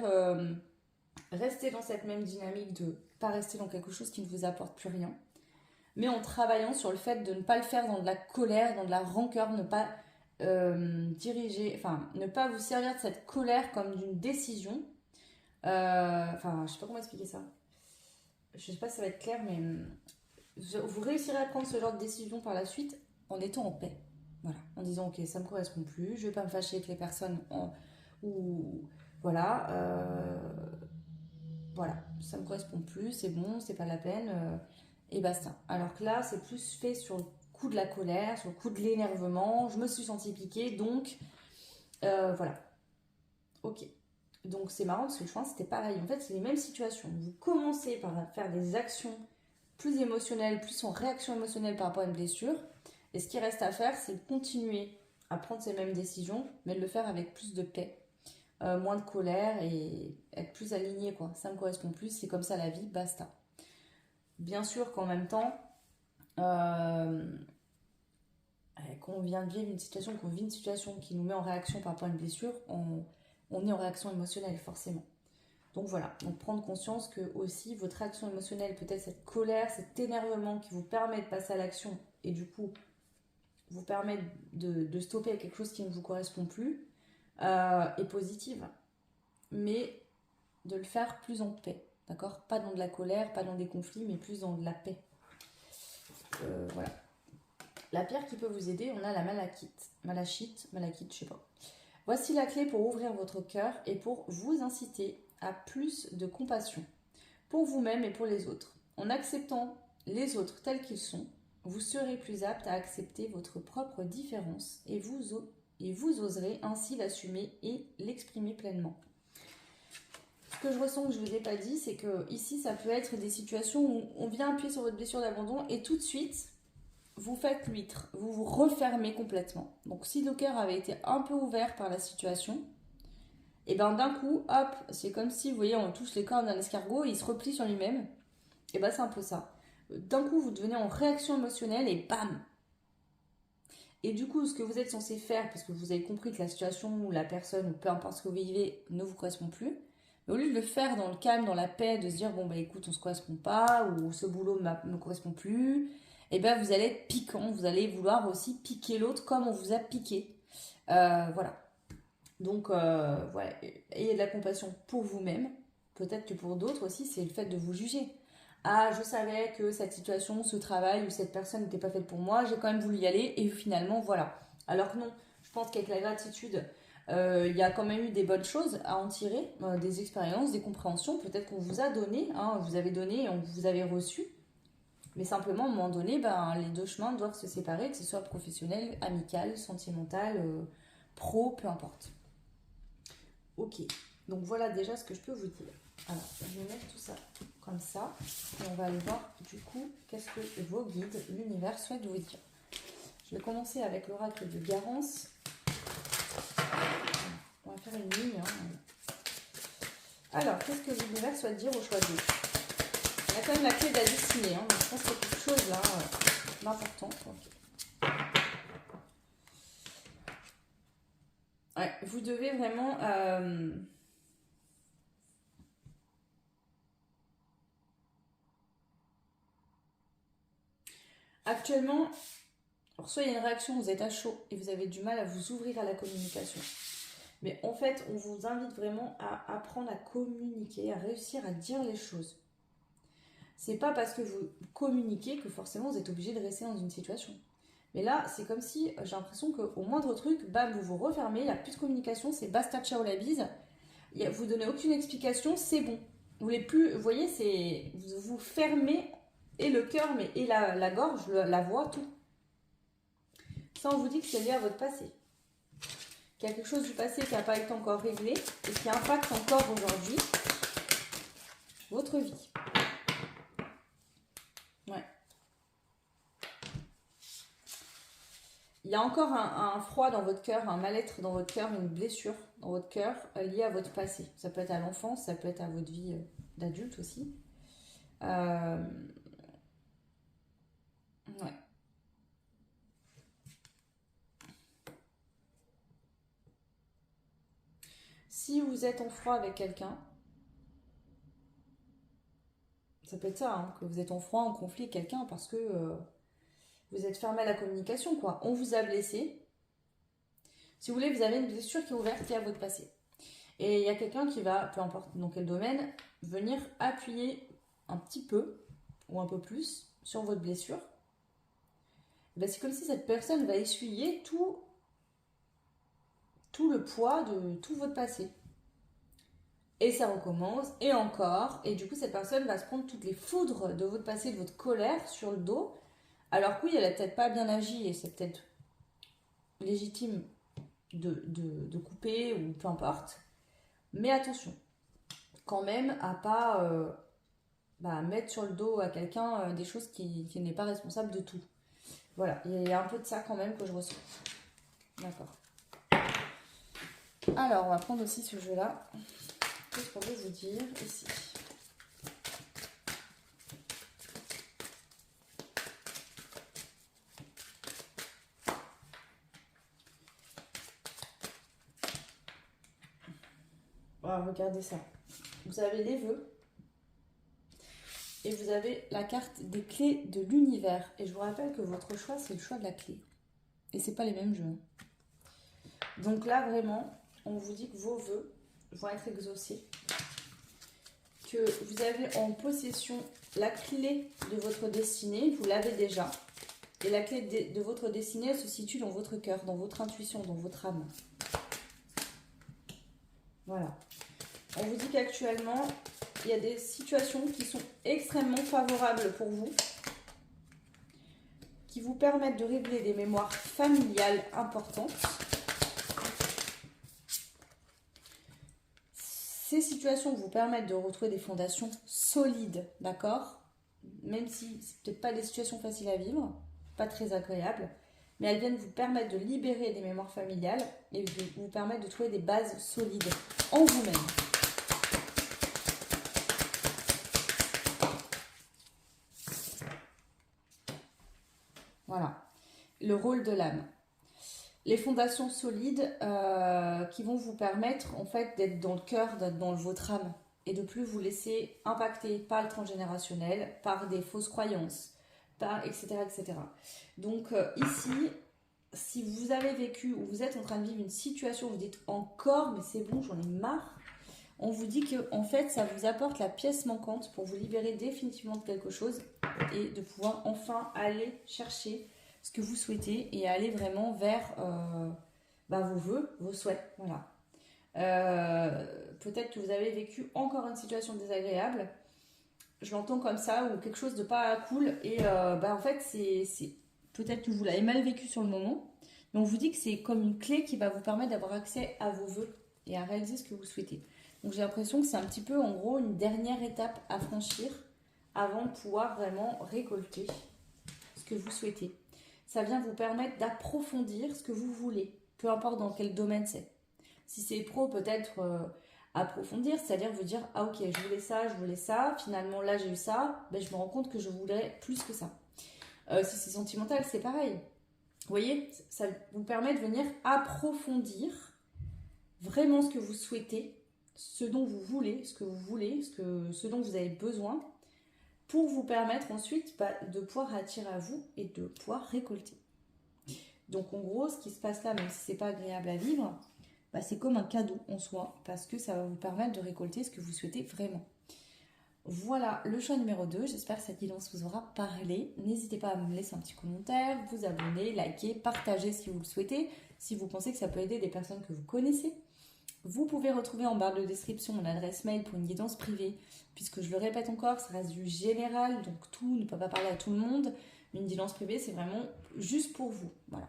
rester dans cette même dynamique de pas rester dans quelque chose qui ne vous apporte plus rien, mais en travaillant sur le fait de ne pas le faire dans de la colère, dans de la rancœur, ne pas diriger, enfin, ne pas vous servir de cette colère comme d'une décision. Enfin, je sais pas comment expliquer ça. Je sais pas si ça va être clair, mais vous réussirez à prendre ce genre de décision par la suite en étant en paix. Voilà, en disant ok, ça me correspond plus, je vais pas me fâcher avec les personnes ou voilà, voilà, ça me correspond plus, c'est bon, c'est pas la peine, et basta. Alors que là, c'est plus fait sur le coup de la colère, sur le coup de l'énervement, je me suis sentie piquée, donc voilà, ok. Donc c'est marrant parce que je pense que c'était pareil. En fait, c'est les mêmes situations. Vous commencez par faire des actions plus émotionnelles, plus en réaction émotionnelle par rapport à une blessure. Et ce qui reste à faire, c'est de continuer à prendre ces mêmes décisions, mais de le faire avec plus de paix, moins de colère et être plus aligné, quoi. Ça me correspond plus, c'est comme ça la vie, basta. Bien sûr qu'en même temps, quand on vient de vivre une situation, qu'on vit une situation qui nous met en réaction par rapport à une blessure, on est en réaction émotionnelle, forcément. Donc voilà, donc prendre conscience que aussi votre réaction émotionnelle, peut-être cette colère, cet énervement qui vous permet de passer à l'action et du coup vous permet de stopper quelque chose qui ne vous correspond plus, est positive. Mais de le faire plus en paix, d'accord? Pas dans de la colère, pas dans des conflits, mais plus dans de la paix. Voilà. La pierre qui peut vous aider, on a la malachite, je sais pas. Voici la clé pour ouvrir votre cœur et pour vous inciter à plus de compassion pour vous-même et pour les autres. En acceptant les autres tels qu'ils sont, vous serez plus apte à accepter votre propre différence et vous oserez ainsi l'assumer et l'exprimer pleinement. Ce que je ressens que je ne vous ai pas dit, c'est que ici, ça peut être des situations où on vient appuyer sur votre blessure d'abandon et tout de suite, vous faites l'huître, vous vous refermez complètement. Donc si le cœur avait été un peu ouvert par la situation, et ben d'un coup, hop, c'est comme si, vous voyez, on touche les cornes d'un escargot et il se replie sur lui-même. Et ben c'est un peu ça. D'un coup, vous devenez en réaction émotionnelle et bam. Et du coup, ce que vous êtes censé faire, parce que vous avez compris que la situation ou la personne, ou peu importe ce que vous vivez, ne vous correspond plus, mais au lieu de le faire dans le calme, dans la paix, de se dire, bon bah écoute, on se correspond pas, ou ce boulot ne me correspond plus, et ben vous allez être piquant, vous allez vouloir aussi piquer l'autre comme on vous a piqué. Voilà. Donc, voilà, ayez de la compassion pour vous-même. Peut-être que pour d'autres aussi, c'est le fait de vous juger. Ah, je savais que cette situation, ce travail ou cette personne n'était pas faite pour moi, j'ai quand même voulu y aller et finalement, voilà. Alors que non, je pense qu'avec la gratitude, il y a quand même eu des bonnes choses à en tirer, des expériences, des compréhensions, peut-être qu'on vous a donné, hein, vous avez donné et vous avez reçu. Mais simplement, à un moment donné, ben, les deux chemins doivent se séparer, que ce soit professionnel, amical, sentimental, pro, peu importe. Ok, donc voilà déjà ce que je peux vous dire. Alors, je vais mettre tout ça comme ça et on va aller voir du coup qu'est-ce que vos guides, l'univers souhaitent vous dire. Je vais commencer avec l'oracle de Garance. On va faire une ligne. Hein. Alors, qu'est-ce que l'univers souhaite dire au choix de Il y a quand même la clé de la destinée, hein, donc je pense qu'il y a quelque chose là d'important. Okay. Ouais, vous devez vraiment... Actuellement, alors soit il y a une réaction, vous êtes à chaud et vous avez du mal à vous ouvrir à la communication. Mais en fait, on vous invite vraiment à apprendre à communiquer, à réussir à dire les choses. c'est pas parce que vous communiquez que forcément vous êtes obligé de rester dans une situation. Mais là, c'est comme si j'ai l'impression qu'au moindre truc, bam, vous vous refermez, il n'y a plus de communication, c'est basta, ciao, la bise. Vous donnez aucune explication, c'est bon. Vous voulez plus, vous voyez, c'est vous fermez et le cœur, mais et la gorge, la voix, tout. Ça, on vous dit que c'est lié à votre passé. Qu'il y a quelque chose du passé qui n'a pas été encore réglé et qui impacte encore aujourd'hui votre vie. Ouais. Il y a encore un froid dans votre cœur, un mal-être dans votre cœur, une blessure dans votre cœur liée à votre passé. Ça peut être à l'enfance, ça peut être à votre vie d'adulte aussi. Ouais. Si vous êtes en froid avec quelqu'un, ça peut être ça, hein, que vous êtes en froid, en conflit avec quelqu'un parce que vous êtes fermé à la communication, quoi. On vous a blessé. Si vous voulez, vous avez une blessure qui est ouverte, qui est à votre passé. Et il y a quelqu'un qui va, peu importe dans quel domaine, venir appuyer un petit peu ou un peu plus sur votre blessure. Ben, c'est comme si cette personne va essuyer tout le poids de tout votre passé. Et ça recommence, et encore, et du coup cette personne va se prendre toutes les foudres de votre passé, de votre colère sur le dos, alors que oui, elle a peut-être pas bien agi, et c'est peut-être légitime de couper, ou peu importe. Mais attention, quand même, à pas mettre sur le dos à quelqu'un des choses qui n'est pas responsable de tout. Voilà, il y a un peu de ça quand même que je ressens. D'accord. Alors, on va prendre aussi ce jeu-là. Qu'est-ce qu'on veut vous dire ici? Voilà, regardez ça. Vous avez les vœux. Et vous avez la carte des clés de l'univers. Et je vous rappelle que votre choix, c'est le choix de la clé. Et c'est pas les mêmes jeux. Donc là, vraiment, on vous dit que vos vœux vont être exaucés. Que vous avez en possession la clé de votre destinée. Vous l'avez déjà. Et la clé de votre destinée, elle se situe dans votre cœur, dans votre intuition, dans votre âme. Voilà. On vous dit qu'actuellement, il y a des situations qui sont extrêmement favorables pour vous, qui vous permettent de régler des mémoires familiales importantes. Ces situations vous permettent de retrouver des fondations solides, d'accord? Même si ce n'est peut-être pas des situations faciles à vivre, pas très agréables, mais elles viennent vous permettre de libérer des mémoires familiales et de vous permettre de trouver des bases solides en vous-même. Voilà, le rôle de l'âme. Les fondations solides qui vont vous permettre en fait d'être dans le cœur, d'être dans votre âme et de plus vous laisser impacter par le transgénérationnel, par des fausses croyances, par etc. etc. Donc ici, si vous avez vécu ou vous êtes en train de vivre une situation où vous dites encore mais c'est bon, j'en ai marre, on vous dit que en fait ça vous apporte la pièce manquante pour vous libérer définitivement de quelque chose et de pouvoir enfin aller chercher ce que vous souhaitez et aller vraiment vers vos vœux, vos souhaits. Voilà. Peut-être que vous avez vécu encore une situation désagréable, je l'entends comme ça, ou quelque chose de pas cool, et en fait c'est peut-être que vous l'avez mal vécu sur le moment, mais on vous dit que c'est comme une clé qui va vous permettre d'avoir accès à vos vœux et à réaliser ce que vous souhaitez. Donc j'ai l'impression que c'est un petit peu en gros une dernière étape à franchir avant de pouvoir vraiment récolter ce que vous souhaitez. Ça vient vous permettre d'approfondir ce que vous voulez, peu importe dans quel domaine c'est. Si c'est pro, peut-être approfondir, c'est-à-dire vous dire ah ok, je voulais ça, finalement là j'ai eu ça, je me rends compte que je voudrais plus que ça. Si c'est sentimental, c'est pareil. Vous voyez, ça vous permet de venir approfondir vraiment ce que vous souhaitez, ce dont vous voulez, ce que vous voulez, ce dont vous avez besoin, pour vous permettre ensuite de pouvoir attirer à vous et de pouvoir récolter. Donc en gros, ce qui se passe là, même si c'est pas agréable à vivre, c'est comme un cadeau en soi, parce que ça va vous permettre de récolter ce que vous souhaitez vraiment. Voilà le choix numéro 2. J'espère que cette guidance vous aura parlé. N'hésitez pas à me laisser un petit commentaire, vous abonner, liker, partager si vous le souhaitez, si vous pensez que ça peut aider des personnes que vous connaissez. Vous pouvez retrouver en barre de description mon adresse mail pour une guidance privée, puisque je le répète encore, ça reste du général, donc tout ne peut pas parler à tout le monde. Une guidance privée, c'est vraiment juste pour vous. Voilà.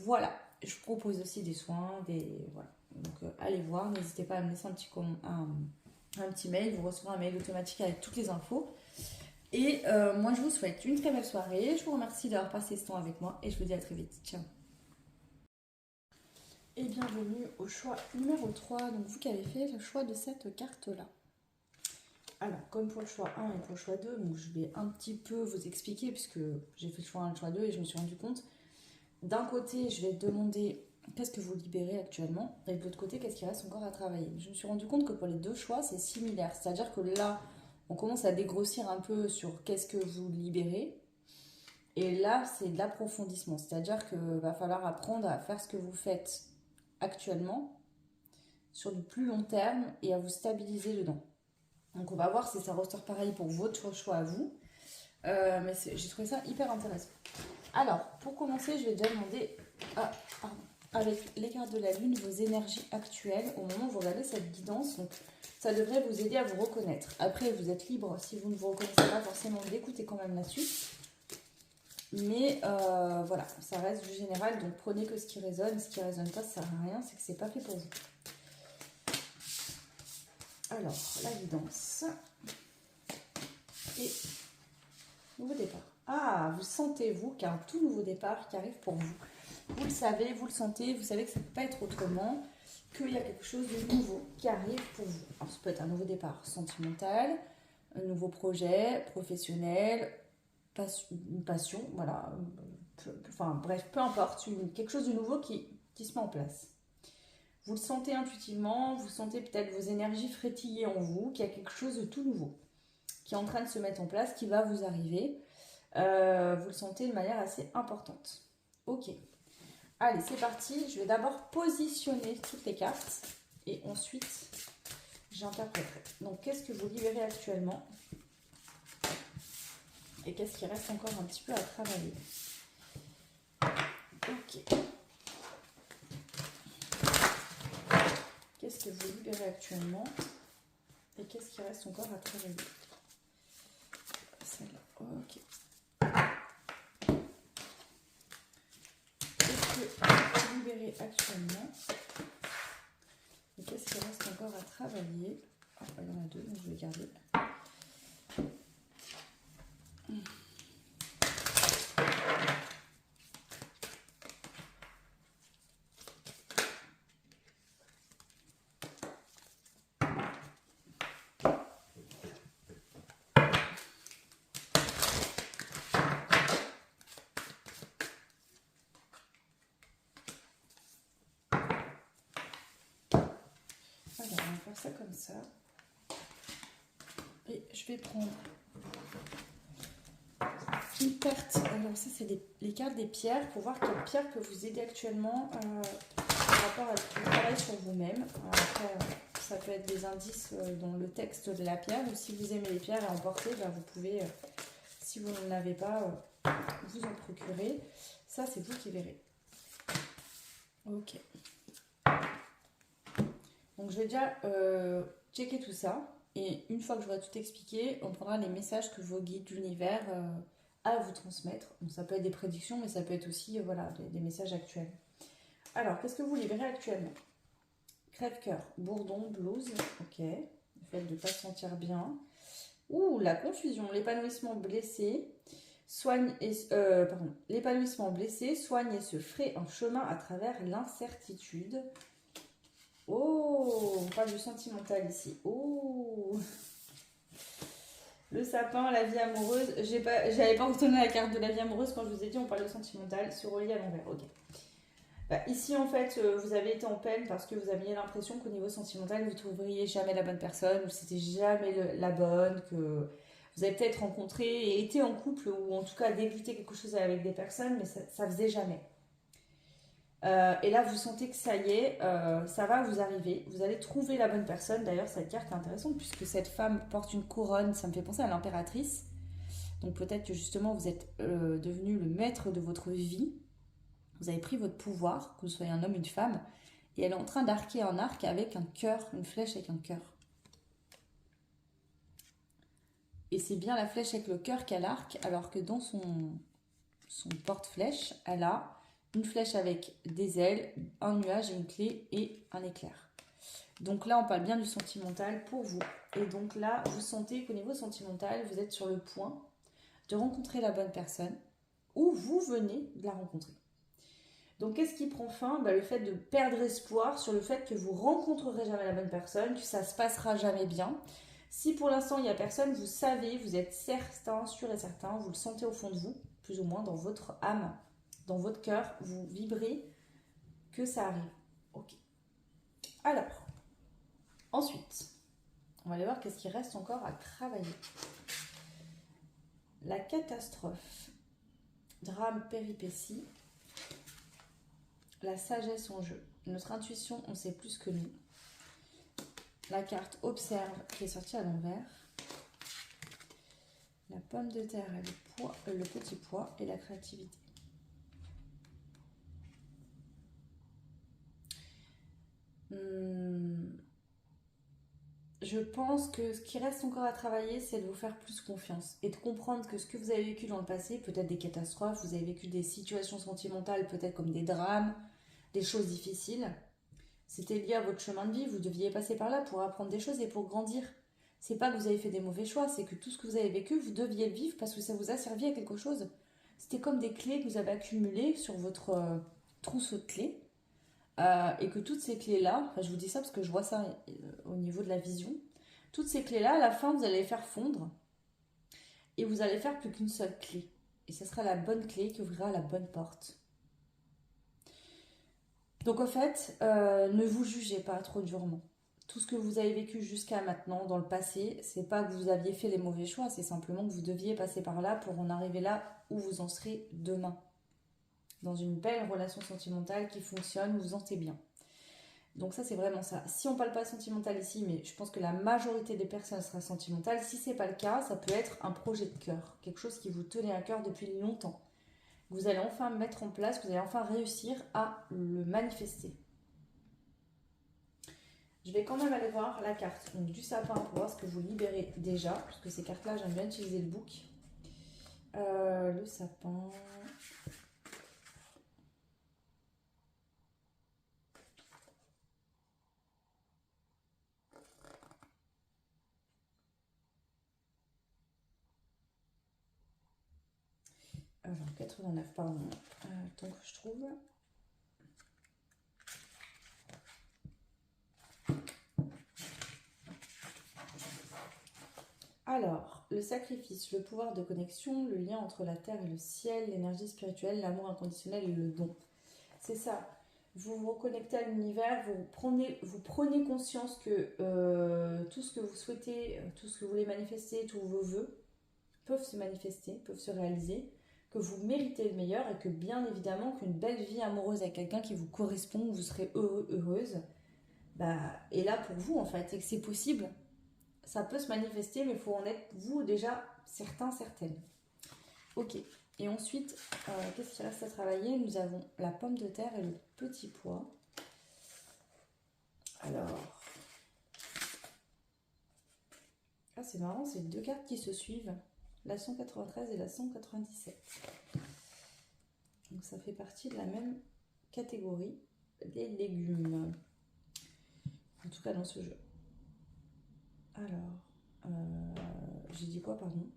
Voilà. Je propose aussi des soins, voilà. Donc allez voir, n'hésitez pas à me laisser un petit mail, vous recevrez un mail automatique avec toutes les infos. Et moi je vous souhaite une très belle soirée, je vous remercie d'avoir passé ce temps avec moi et je vous dis à très vite. Ciao. Et bienvenue au choix numéro 3, donc vous qui avez fait le choix de cette carte-là. Alors, comme pour le choix 1 et pour le choix 2, donc je vais un petit peu vous expliquer puisque j'ai fait le choix 1 et le choix 2 et je me suis rendu compte. D'un côté, je vais demander qu'est-ce que vous libérez actuellement et de l'autre côté, qu'est-ce qui reste encore à travailler. Je me suis rendu compte que pour les deux choix, c'est similaire. C'est-à-dire que là, on commence à dégrossir un peu sur qu'est-ce que vous libérez. Et là, c'est de l'approfondissement. C'est-à-dire qu'il va falloir apprendre à faire ce que vous faites actuellement sur du plus long terme et à vous stabiliser dedans. Donc on va voir si ça ressort pareil pour votre choix à vous. Mais j'ai trouvé ça hyper intéressant. Alors, pour commencer, je vais déjà demander avec les cartes de la Lune vos énergies actuelles au moment où vous regardez cette guidance. Donc, ça devrait vous aider à vous reconnaître. Après, vous êtes libre, si vous ne vous reconnaissez pas forcément, d'écouter quand même la suite. Mais voilà, ça reste du général, donc prenez que ce qui résonne. Ce qui ne résonne pas, ça ne sert à rien, c'est que c'est pas fait pour vous. Alors, la guidance. Et nouveau départ. Ah, vous sentez, vous, qu'il y a un tout nouveau départ qui arrive pour vous. Vous le savez, vous le sentez, vous savez que ça ne peut pas être autrement, qu'il y a quelque chose de nouveau qui arrive pour vous. Alors, ça peut être un nouveau départ sentimental, un nouveau projet professionnel, une passion, voilà. Enfin, bref, peu importe, quelque chose de nouveau qui se met en place. Vous le sentez intuitivement, vous sentez peut-être vos énergies frétiller en vous, qu'il y a quelque chose de tout nouveau qui est en train de se mettre en place, qui va vous arriver. Vous le sentez de manière assez importante. Ok. Allez, c'est parti. Je vais d'abord positionner toutes les cartes et ensuite j'interpréterai. Donc, qu'est-ce que vous libérez actuellement et qu'est-ce qui reste encore un petit peu à travailler? Ok. Qu'est-ce que vous libérez actuellement et qu'est-ce qui reste encore à travailler? Celle-là. Ok. Qu'est-ce que vous libérez actuellement et qu'est-ce qui reste encore à travailler? Ah, il y en a deux, donc je vais garder. Alors, on va faire ça comme ça. Et je vais prendre une carte. Alors, ça, c'est les cartes des pierres pour voir quelle pierre peut vous aider actuellement par rapport à le travail sur vous-même. Après, ça peut être des indices dans le texte de la pierre. Ou si vous aimez les pierres à emporter, ben, vous pouvez, si vous n'en avez pas, vous en procurer. Ça, c'est vous qui verrez. Ok. Donc, je vais déjà checker tout ça. Et une fois que j'aurai tout expliqué, on prendra les messages que vos guides d'univers à vous transmettre. Donc, ça peut être des prédictions, mais ça peut être aussi voilà, des messages actuels. Alors, qu'est-ce que vous libérez actuellement? Crève-cœur, bourdon, blues, ok. Le fait de ne pas se sentir bien. Ouh, la confusion, l'épanouissement blessé. L'épanouissement blessé, soigne et se fraye un chemin à travers l'incertitude. Oh, on parle du sentimental ici. Oh, le sapin, la vie amoureuse. J'avais pas retenu la carte de la vie amoureuse quand je vous ai dit on parle de sentimental. Se relier à l'envers. Ok. Bah, ici, en fait, vous avez été en peine parce que vous aviez l'impression qu'au niveau sentimental, vous ne trouveriez jamais la bonne personne, ou c'était jamais la bonne, que vous avez peut-être rencontré et été en couple, ou en tout cas débuté quelque chose avec des personnes, mais ça faisait jamais. Et là, vous sentez que ça y est, ça va vous arriver. Vous allez trouver la bonne personne. D'ailleurs, cette carte est intéressante puisque cette femme porte une couronne. Ça me fait penser à l'impératrice. Donc peut-être que justement, vous êtes devenu le maître de votre vie. Vous avez pris votre pouvoir, que vous soyez un homme ou une femme. Et elle est en train d'arquer un arc avec un cœur, une flèche avec un cœur. Et c'est bien la flèche avec le cœur qu'elle arque, alors que dans son porte-flèche, elle a une flèche avec des ailes, un nuage et une clé et un éclair. Donc là, on parle bien du sentimental pour vous. Et donc là, vous sentez qu'au niveau sentimental, vous êtes sur le point de rencontrer la bonne personne ou vous venez de la rencontrer. Donc qu'est-ce qui prend fin? Le fait de perdre espoir sur le fait que vous rencontrerez jamais la bonne personne, que ça se passera jamais bien. Si pour l'instant il n'y a personne, vous savez, vous êtes certain, sûr et certain, vous le sentez au fond de vous, plus ou moins dans votre âme, dans votre cœur, vous vibrez que ça arrive. Ok. Alors, ensuite, on va aller voir qu'est-ce qui reste encore à travailler. La catastrophe, drame, péripétie, la sagesse en jeu. Notre intuition, on sait plus que nous. La carte observe qui est sortie à l'envers. La pomme de terre et le petit pois et la créativité. Je pense que ce qui reste encore à travailler, c'est de vous faire plus confiance et de comprendre que ce que vous avez vécu dans le passé, peut-être des catastrophes, vous avez vécu des situations sentimentales, peut-être comme des drames, des choses difficiles. C'était lié à votre chemin de vie, vous deviez passer par là pour apprendre des choses et pour grandir. C'est pas que vous avez fait des mauvais choix, c'est que tout ce que vous avez vécu, vous deviez le vivre parce que ça vous a servi à quelque chose. C'était comme des clés que vous avez accumulées sur votre trousseau de clés. Et que toutes ces clés-là, je vous dis ça parce que je vois ça au niveau de la vision, toutes ces clés-là, à la fin, vous allez les faire fondre et vous allez faire plus qu'une seule clé. Et ce sera la bonne clé qui ouvrira la bonne porte. Donc en fait, ne vous jugez pas trop durement. Tout ce que vous avez vécu jusqu'à maintenant, dans le passé, c'est pas que vous aviez fait les mauvais choix, c'est simplement que vous deviez passer par là pour en arriver là où vous en serez demain. Dans une belle relation sentimentale qui fonctionne, vous vous sentez bien. Donc ça, c'est vraiment ça. Si on parle pas sentimental ici, mais je pense que la majorité des personnes sera sentimentale, si c'est pas le cas, ça peut être un projet de cœur, quelque chose qui vous tenait à cœur depuis longtemps. Vous allez enfin mettre en place, vous allez enfin réussir à le manifester. Je vais quand même aller voir la carte donc, du sapin pour voir ce que vous libérez déjà, parce que ces cartes-là, j'aime bien utiliser le book. Le sapin... Alors, 89, pardon. Tant que je trouve... Alors, le sacrifice, le pouvoir de connexion, le lien entre la terre et le ciel, l'énergie spirituelle, l'amour inconditionnel et le don. C'est ça. Vous vous reconnectez à l'univers, vous prenez conscience que tout ce que vous souhaitez, tout ce que vous voulez manifester, tous vos vœux peuvent se manifester, peuvent se réaliser, que vous méritez le meilleur et que bien évidemment qu'une belle vie amoureuse avec quelqu'un qui vous correspond, vous serez heureux, heureuse, est là pour vous en fait, et que c'est possible. Ça peut se manifester, mais il faut en être, vous, déjà, certains, certaines. Ok. Et ensuite, qu'est-ce qui reste à travailler? Nous avons la pomme de terre et le petit pois. Alors... Ah, c'est marrant, c'est deux cartes qui se suivent. La 193 et la 197. Donc ça fait partie de la même catégorie des légumes. En tout cas, dans ce jeu. Alors, j'ai dit quoi, pardon?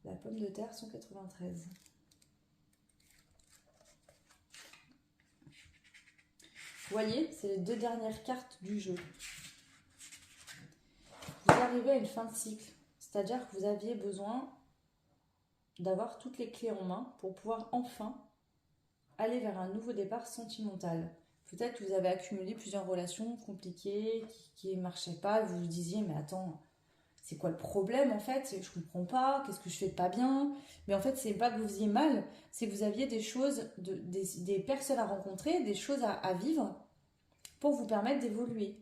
La pomme de terre 193. Vous voyez, c'est les deux dernières cartes du jeu. Vous arrivez à une fin de cycle, c'est-à-dire que vous aviez besoin d'avoir toutes les clés en main pour pouvoir enfin aller vers un nouveau départ sentimental. Peut-être que vous avez accumulé plusieurs relations compliquées qui ne marchaient pas, vous vous disiez mais attends, c'est quoi le problème en fait? Je comprends pas, qu'est-ce que je fais de pas bien? Mais en fait, c'est pas que vous faisiez mal, c'est que vous aviez des choses, des personnes à rencontrer, des choses à vivre pour vous permettre d'évoluer,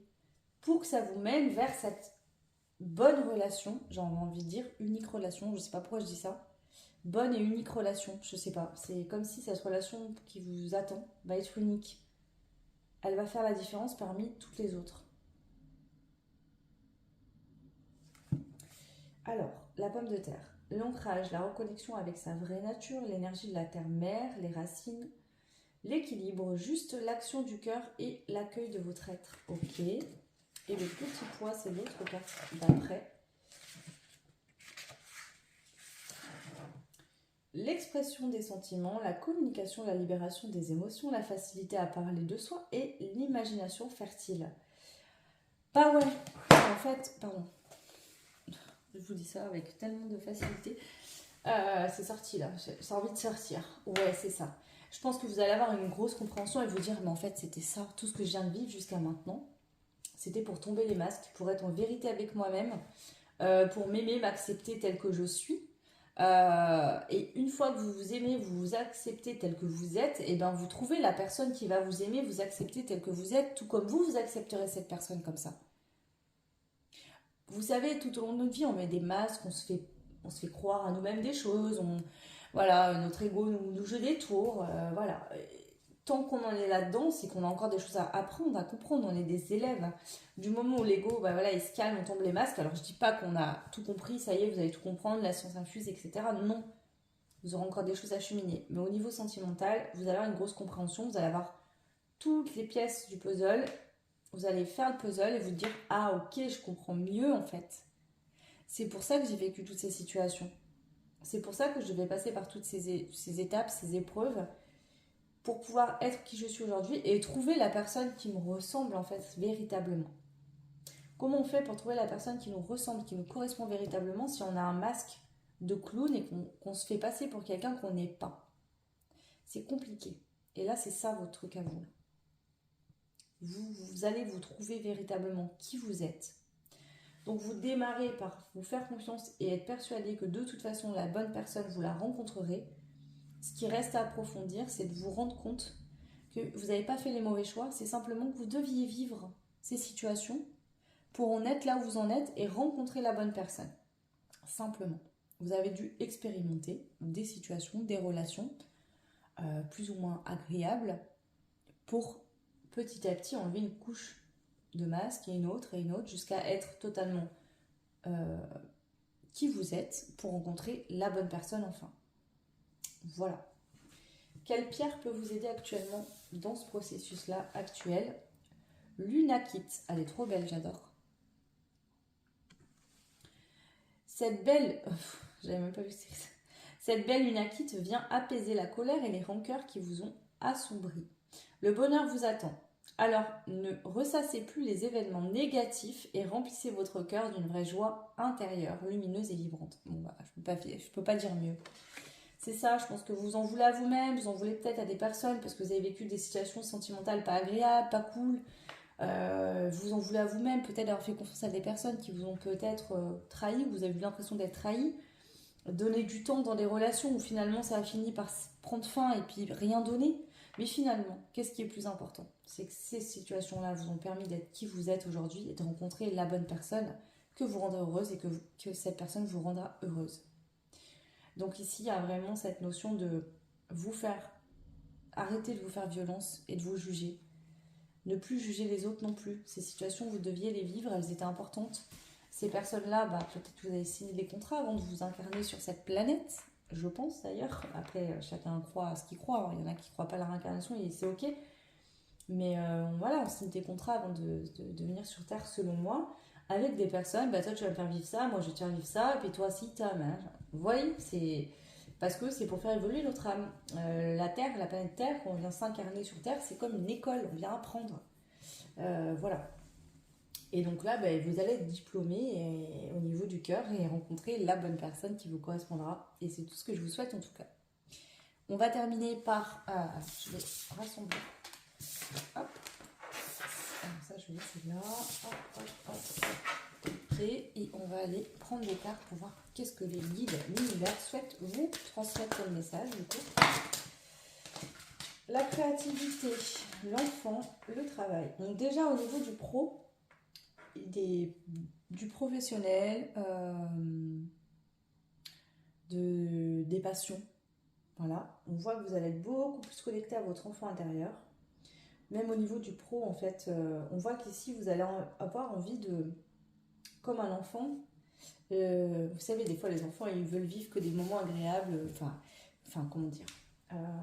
pour que ça vous mène vers cette bonne relation, j'ai envie de dire unique relation, je sais pas pourquoi je dis ça, bonne et unique relation, je sais pas, c'est comme si cette relation qui vous attend va être unique, elle va faire la différence parmi toutes les autres. Alors, la pomme de terre, l'ancrage, la reconnexion avec sa vraie nature, l'énergie de la terre-mère, les racines, l'équilibre, juste l'action du cœur et l'accueil de votre être. Ok. Et le petit pois, c'est l'autre carte d'après. L'expression des sentiments, la communication, la libération des émotions, la facilité à parler de soi et l'imagination fertile. Bah ouais, en fait, pardon. Je vous dis ça avec tellement de facilité. C'est sorti là, j'ai envie de sortir. Ouais, c'est ça. Je pense que vous allez avoir une grosse compréhension et vous dire, mais en fait, c'était ça, tout ce que je viens de vivre jusqu'à maintenant. C'était pour tomber les masques, pour être en vérité avec moi-même, pour m'aimer, m'accepter tel que je suis. Et une fois que vous vous aimez, vous vous acceptez tel que vous êtes, et ben vous trouvez la personne qui va vous aimer, vous accepter tel que vous êtes, tout comme vous accepterez cette personne comme ça. Vous savez, tout au long de notre vie, on met des masques, on se fait croire à nous-mêmes des choses, voilà, notre ego nous joue des tours, voilà. Tant qu'on en est là-dedans, c'est qu'on a encore des choses à apprendre, à comprendre, on est des élèves. Du moment où l'ego, bah voilà, il se calme, on tombe les masques, alors je dis pas qu'on a tout compris, ça y est, vous allez tout comprendre, la science infuse, etc. Non, vous aurez encore des choses à cheminer. Mais au niveau sentimental, vous allez avoir une grosse compréhension, vous allez avoir toutes les pièces du puzzle, vous allez faire le puzzle et vous dire « Ah ok, je comprends mieux en fait ». C'est pour ça que j'ai vécu toutes ces situations. C'est pour ça que je vais passer par toutes ces étapes, ces épreuves, pour pouvoir être qui je suis aujourd'hui et trouver la personne qui me ressemble en fait véritablement. Comment on fait pour trouver la personne qui nous ressemble, qui nous correspond véritablement si on a un masque de clown et qu'on se fait passer pour quelqu'un qu'on n'est pas? C'est compliqué. Et là, c'est ça votre truc à vous. Vous allez vous trouver véritablement qui vous êtes. Donc vous démarrez par vous faire confiance et être persuadé que de toute façon la bonne personne, vous la rencontrerez. Ce qui reste à approfondir, c'est de vous rendre compte que vous n'avez pas fait les mauvais choix, c'est simplement que vous deviez vivre ces situations pour en être là où vous en êtes et rencontrer la bonne personne. Simplement. Vous avez dû expérimenter des situations, des relations plus ou moins agréables pour petit à petit enlever une couche de masque et une autre jusqu'à être totalement qui vous êtes pour rencontrer la bonne personne enfin. Voilà. Quelle pierre peut vous aider actuellement dans ce processus-là actuel? Lunakite, elle est trop belle, j'adore. Cette belle, j'avais même pas vu ça. Cette belle lunakite vient apaiser la colère et les rancœurs qui vous ont assombri. Le bonheur vous attend. Alors, ne ressassez plus les événements négatifs et remplissez votre cœur d'une vraie joie intérieure, lumineuse et vibrante. Bon, bah, je peux pas dire mieux. C'est ça, je pense que vous en voulez à vous-même, vous en voulez peut-être à des personnes parce que vous avez vécu des situations sentimentales pas agréables, pas cool. Vous en voulez à vous-même, peut-être avoir fait confiance à des personnes qui vous ont peut-être trahi, vous avez eu l'impression d'être trahi. Donner du temps dans des relations où finalement ça a fini par prendre fin et puis rien donner. Mais finalement, qu'est-ce qui est plus important? C'est que ces situations-là vous ont permis d'être qui vous êtes aujourd'hui et de rencontrer la bonne personne que vous rendrez heureuse et que cette personne vous rendra heureuse. Donc ici, il y a vraiment cette notion de vous faire, arrêter de vous faire violence et de vous juger. Ne plus juger les autres non plus. Ces situations, vous deviez les vivre, elles étaient importantes. Ces personnes-là, peut-être que vous avez signé des contrats avant de vous incarner sur cette planète, je pense d'ailleurs. Après, chacun croit à ce qu'il croit. Il y en a qui ne croient pas à la réincarnation et c'est ok. Mais voilà, on signe des contrats avant de venir sur Terre, selon moi, avec des personnes, toi tu vas me faire vivre ça, moi je vais te faire vivre ça, et puis toi aussi t'as, vous voyez, c'est parce que c'est pour faire évoluer notre âme. La Terre, la planète Terre, quand on vient s'incarner sur Terre, c'est comme une école, on vient apprendre. Voilà. Et donc là, vous allez être diplômé au niveau du cœur et rencontrer la bonne personne qui vous correspondra. Et c'est tout ce que je vous souhaite en tout cas. On va terminer par... je vais rassembler. Hop. Alors ça, je vais laisser là. Hop, hop, hop. concentrer et on va aller prendre des cartes pour voir qu'est-ce que les guides, l'univers souhaitent vous transmettre comme message du coup. La créativité, l'enfant, le travail. Donc déjà au niveau du pro, du professionnel, des passions. Voilà, on voit que vous allez être beaucoup plus connecté à votre enfant intérieur. Même au niveau du pro, en fait, on voit qu'ici, vous allez avoir envie de, comme un enfant, vous savez, des fois, les enfants, ils veulent vivre que des moments agréables, enfin comment dire,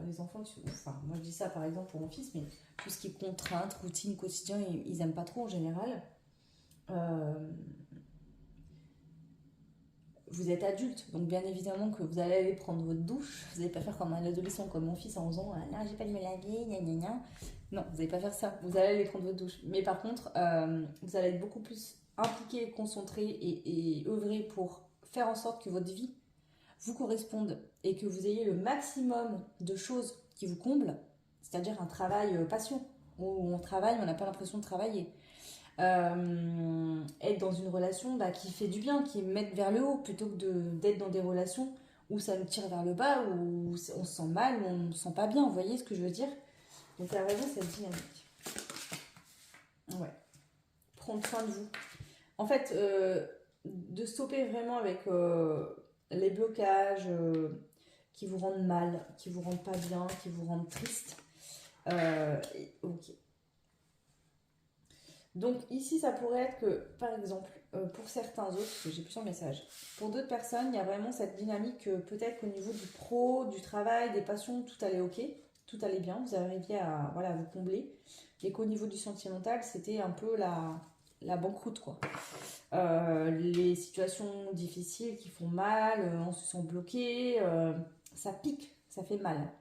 les enfants, enfin, moi je dis ça par exemple pour mon fils, mais tout ce qui est contrainte, routine, quotidien, ils n'aiment pas trop en général. Vous êtes adulte, donc bien évidemment que vous allez aller prendre votre douche. Vous n'allez pas faire comme un adolescent, comme mon fils à 11 ans. Non, j'ai pas de me laver, gna gna gna. Non, vous n'allez pas faire ça. Vous allez aller prendre votre douche. Mais par contre, vous allez être beaucoup plus impliqué, concentré et œuvrer pour faire en sorte que votre vie vous corresponde et que vous ayez le maximum de choses qui vous comblent, c'est-à-dire un travail passion, où on travaille, on n'a pas l'impression de travailler. Être dans une relation qui fait du bien, qui met vers le haut, plutôt que d'être dans des relations où ça nous tire vers le bas, où on se sent mal, où on ne se sent pas bien, vous voyez ce que je veux dire? Donc il y a vraiment cette dynamique. Ouais. Prendre soin de vous. En fait, de stopper vraiment avec les blocages qui vous rendent mal, qui vous rendent pas bien, qui vous rendent triste. Ok. Donc ici, ça pourrait être que, par exemple, pour certains autres, parce que j'ai plusieurs messages, pour d'autres personnes, il y a vraiment cette dynamique que peut-être qu'au niveau du pro, du travail, des passions, tout allait ok, tout allait bien, vous arriviez à vous combler, et qu'au niveau du sentimental, c'était un peu la banqueroute, quoi. Les situations difficiles qui font mal, on se sent bloqué, ça pique, ça fait mal.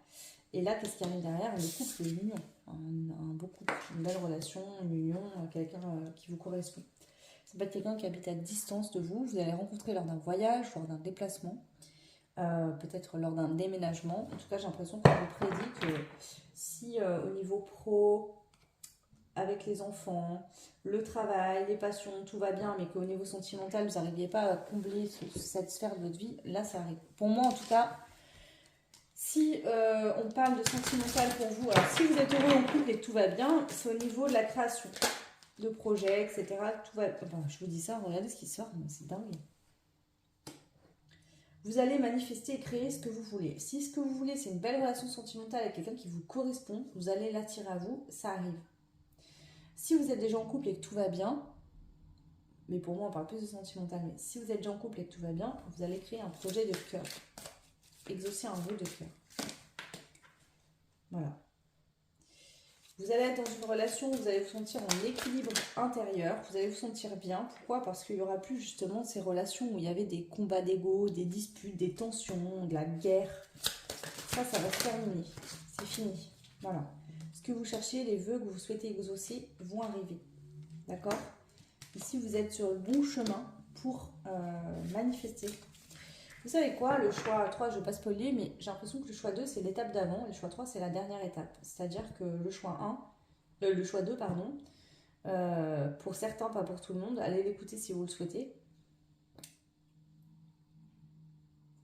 Et là, qu'est-ce qui arrive derrière? Le couple, l'union. Un beau couple, une belle relation, une union, quelqu'un qui vous correspond. Ça peut être quelqu'un qui habite à distance de vous. Vous allez rencontrer lors d'un voyage, lors d'un déplacement, peut-être lors d'un déménagement. En tout cas, j'ai l'impression qu'on vous prédit que si au niveau pro, avec les enfants, le travail, les passions, tout va bien, mais qu'au niveau sentimental, vous n'arriviez pas à combler cette sphère de votre vie, là, ça arrive. Pour moi, en tout cas, si on parle de sentimental pour vous, alors si vous êtes heureux en couple et que tout va bien, c'est au niveau de la création de projets, etc. Tout va... Enfin, je vous dis ça, regardez ce qui sort, c'est dingue. Vous allez manifester et créer ce que vous voulez. Si ce que vous voulez, c'est une belle relation sentimentale avec quelqu'un qui vous correspond, vous allez l'attirer à vous, ça arrive. Si vous êtes déjà en couple et que tout va bien, mais pour moi on parle plus de sentimental, mais si vous êtes déjà en couple et que tout va bien, vous allez créer un projet de cœur. Exaucer un vœu de cœur. Voilà. Vous allez être dans une relation où vous allez vous sentir en équilibre intérieur, vous allez vous sentir bien. Pourquoi? Parce qu'il n'y aura plus justement ces relations où il y avait des combats d'ego, des disputes, des tensions, de la guerre. Ça va se terminer. C'est fini. Voilà. Ce que vous cherchez, les vœux que vous souhaitez exaucer vont arriver. D'accord? Ici, vous êtes sur le bon chemin pour manifester. Vous savez quoi, le choix 3, je ne vais pas spoiler, mais j'ai l'impression que le choix 2, c'est l'étape d'avant, et le choix 3, c'est la dernière étape. C'est-à-dire que le choix 2, pardon, pour certains, pas pour tout le monde, allez l'écouter si vous le souhaitez.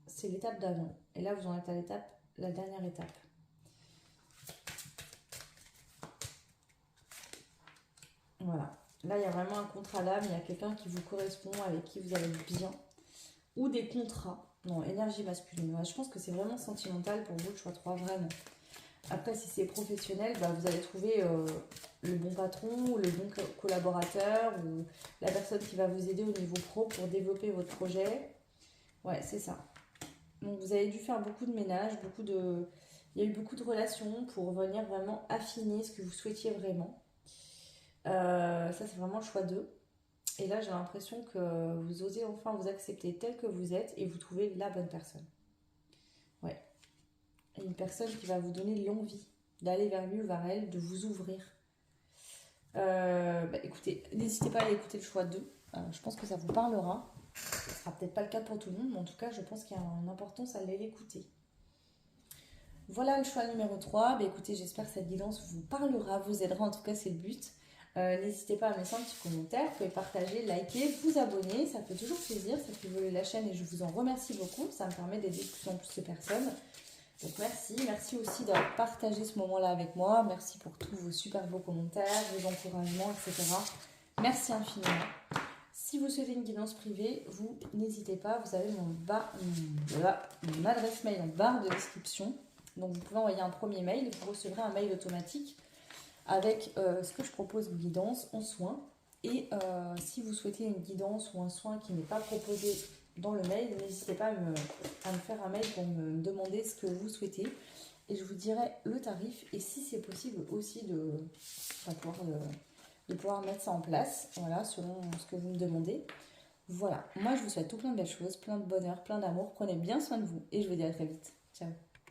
C'est l'étape d'avant. Et là, vous en êtes à la dernière étape. Voilà. Là, il y a vraiment un contrat d'âme, il y a quelqu'un qui vous correspond, avec qui vous allez être bien. Ou des contrats. Non, énergie masculine. Ouais, je pense que c'est vraiment sentimental pour vous, le choix 3, vraiment. Après, si c'est professionnel, vous allez trouver le bon patron, ou le bon collaborateur, ou la personne qui va vous aider au niveau pro pour développer votre projet. Ouais, c'est ça. Donc, vous avez dû faire beaucoup de ménage, il y a eu beaucoup de relations pour venir vraiment affiner ce que vous souhaitiez vraiment. Ça, c'est vraiment le choix 2. Et là, j'ai l'impression que vous osez enfin vous accepter tel que vous êtes et vous trouvez la bonne personne. Ouais. Et une personne qui va vous donner l'envie d'aller vers lui ou vers elle, de vous ouvrir. Écoutez, n'hésitez pas à aller écouter le choix 2. Je pense que ça vous parlera. Ce ne sera peut-être pas le cas pour tout le monde, mais en tout cas, je pense qu'il y a une importance à aller l'écouter. Voilà le choix numéro 3. Écoutez, j'espère que cette guidance vous parlera, vous aidera. En tout cas, c'est le but. N'hésitez pas à me laisser un petit commentaire, vous pouvez partager, liker, vous abonner, ça fait toujours plaisir, ça fait évoluer la chaîne et je vous en remercie beaucoup, ça me permet d'aider de plus en plus de personnes. Donc merci aussi d'avoir partagé ce moment-là avec moi, merci pour tous vos super beaux commentaires, vos encouragements, etc. Merci infiniment. Si vous souhaitez une guidance privée, vous n'hésitez pas, vous avez mon adresse mail en barre de description. Donc vous pouvez envoyer un premier mail, vous recevrez un mail automatique avec ce que je propose une guidance en soins. Et si vous souhaitez une guidance ou un soin qui n'est pas proposé dans le mail, n'hésitez pas à me faire un mail pour me demander ce que vous souhaitez. Et je vous dirai le tarif et si c'est possible aussi de pouvoir mettre ça en place, voilà, selon ce que vous me demandez. Voilà, moi je vous souhaite tout plein de belles choses, plein de bonheur, plein d'amour. Prenez bien soin de vous et je vous dis à très vite. Ciao.